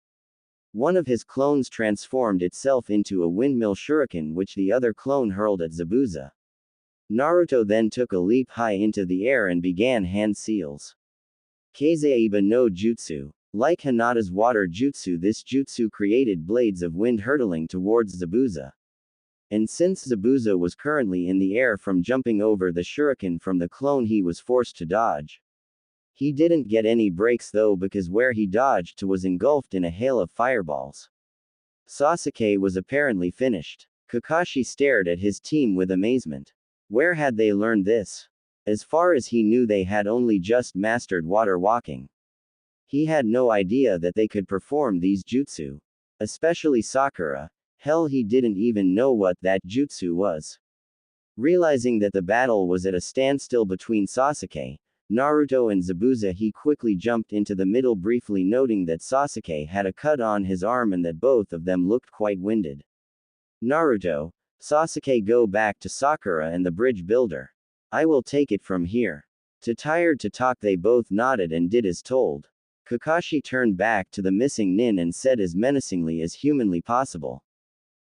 S1: One of his clones transformed itself into a windmill shuriken, which the other clone hurled at Zabuza. Naruto then took a leap high into the air and began hand seals. Kazaiba no Jutsu. Like Hinata's water jutsu, this jutsu created blades of wind hurtling towards Zabuza. And since Zabuza was currently in the air from jumping over the shuriken from the clone, he was forced to dodge. He didn't get any breaks though, because where he dodged to was engulfed in a hail of fireballs. Sasuke was apparently finished. Kakashi stared at his team with amazement. Where had they learned this? As far as he knew, they had only just mastered water walking. He had no idea that they could perform these jutsu. Especially Sakura. Hell, he didn't even know what that jutsu was. Realizing that the battle was at a standstill between Sasuke, Naruto and Zabuza, he quickly jumped into the middle, briefly noting that Sasuke had a cut on his arm and that both of them looked quite winded. Naruto, Sasuke, go back to Sakura and the bridge builder. I will take it from here. Too tired to talk, they both nodded and did as told. Kakashi turned back to the missing nin and said as menacingly as humanly possible,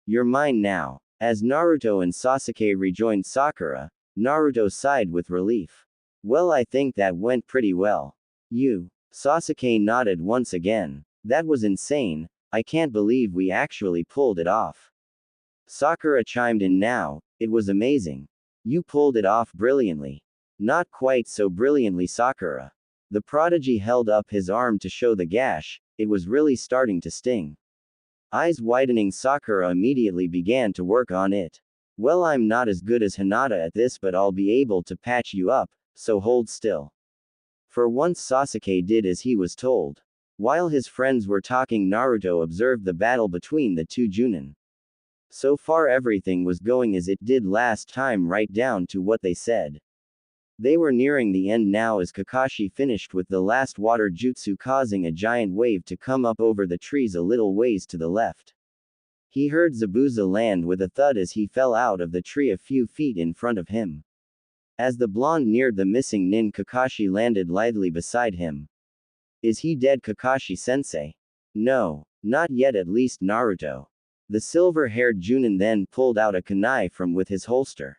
S1: "You're mine now." As Naruto and Sasuke rejoined Sakura, Naruto sighed with relief. Well, I think that went pretty well. You? Sasuke nodded once again. That was insane. I can't believe we actually pulled it off. Sakura chimed in now. It was amazing. You pulled it off brilliantly. Not quite so brilliantly, Sakura. The prodigy held up his arm to show the gash. It was really starting to sting. Eyes widening, Sakura immediately began to work on it. Well, I'm not as good as Hinata at this, but I'll be able to patch you up, so hold still. For once, Sasuke did as he was told. While his friends were talking, Naruto observed the battle between the two Junin. So far everything was going as it did last time, right down to what they said. They were nearing the end now as Kakashi finished with the last water jutsu, causing a giant wave to come up over the trees a little ways to the left. He heard Zabuza land with a thud as he fell out of the tree a few feet in front of him. As the blonde neared the missing nin, Kakashi landed lithely beside him. Is he dead, Kakashi-sensei? No, not yet, at least, Naruto. The silver-haired Junin then pulled out a kunai from with his holster.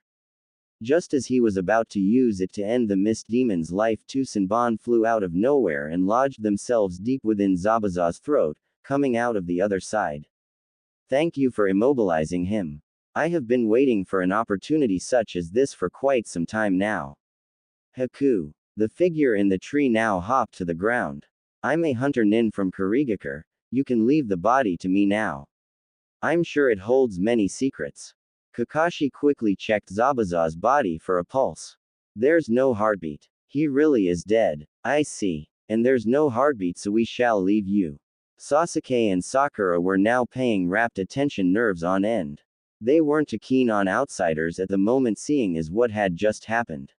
S1: Just as he was about to use it to end the mist demon's life, two Senbon flew out of nowhere and lodged themselves deep within Zabuza's throat, coming out of the other side. Thank you for immobilizing him. I have been waiting for an opportunity such as this for quite some time now. Haku. The figure in the tree now hopped to the ground. I'm a hunter nin from Kurigakure. You can leave the body to me now. I'm sure it holds many secrets. Kakashi quickly checked Zabuza's body for a pulse. There's no heartbeat. He really is dead. I see. And there's no heartbeat, so we shall leave you. Sasuke and Sakura were now paying rapt attention, nerves on end. They weren't too keen on outsiders at the moment, seeing as what had just happened.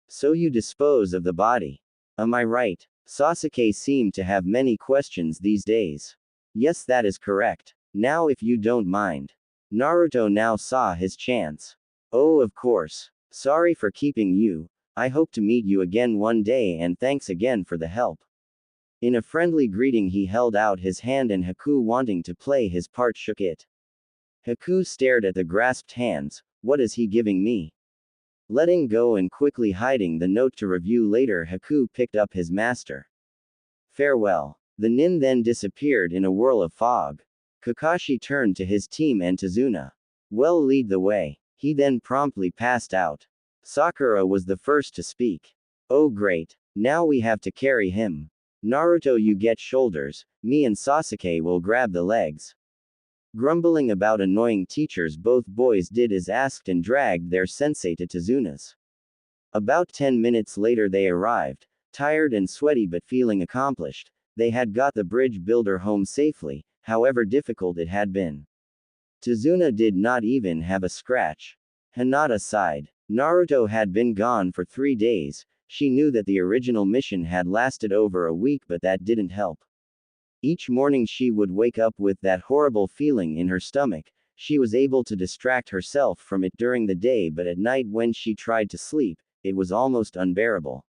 S1: So you dispose of the body. Am I right? Sasuke seemed to have many questions these days. Yes, that is correct. Now, if you don't mind. Naruto now saw his chance. Oh, of course. Sorry for keeping you. I hope to meet you again one day, and thanks again for the help. In a friendly greeting, he held out his hand, and Haku, wanting to play his part, shook it. Haku stared at the grasped hands. What is he giving me? Letting go and quickly hiding the note to review later, Haku picked up his master. Farewell. The nin then disappeared in a whirl of fog. Kakashi turned to his team and Tazuna. Well, lead the way. He then promptly passed out. Sakura was the first to speak. Oh great. Now we have to carry him. Naruto, you get shoulders, me and Sasuke will grab the legs. Grumbling about annoying teachers, both boys did as asked and dragged their sensei to Tazuna's. About 10 minutes later they arrived, tired and sweaty but feeling accomplished. They had got the bridge builder home safely, however difficult it had been. Tazuna did not even have a scratch. Hinata sighed. Naruto had been gone for 3 days. She knew that the original mission had lasted over a week, but that didn't help. Each morning she would wake up with that horrible feeling in her stomach. She was able to distract herself from it during the day, but at night when she tried to sleep, it was almost unbearable.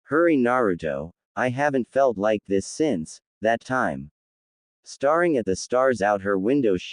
S1: Hurry, Naruto. I haven't felt like this since that time. Staring at the stars out her window, she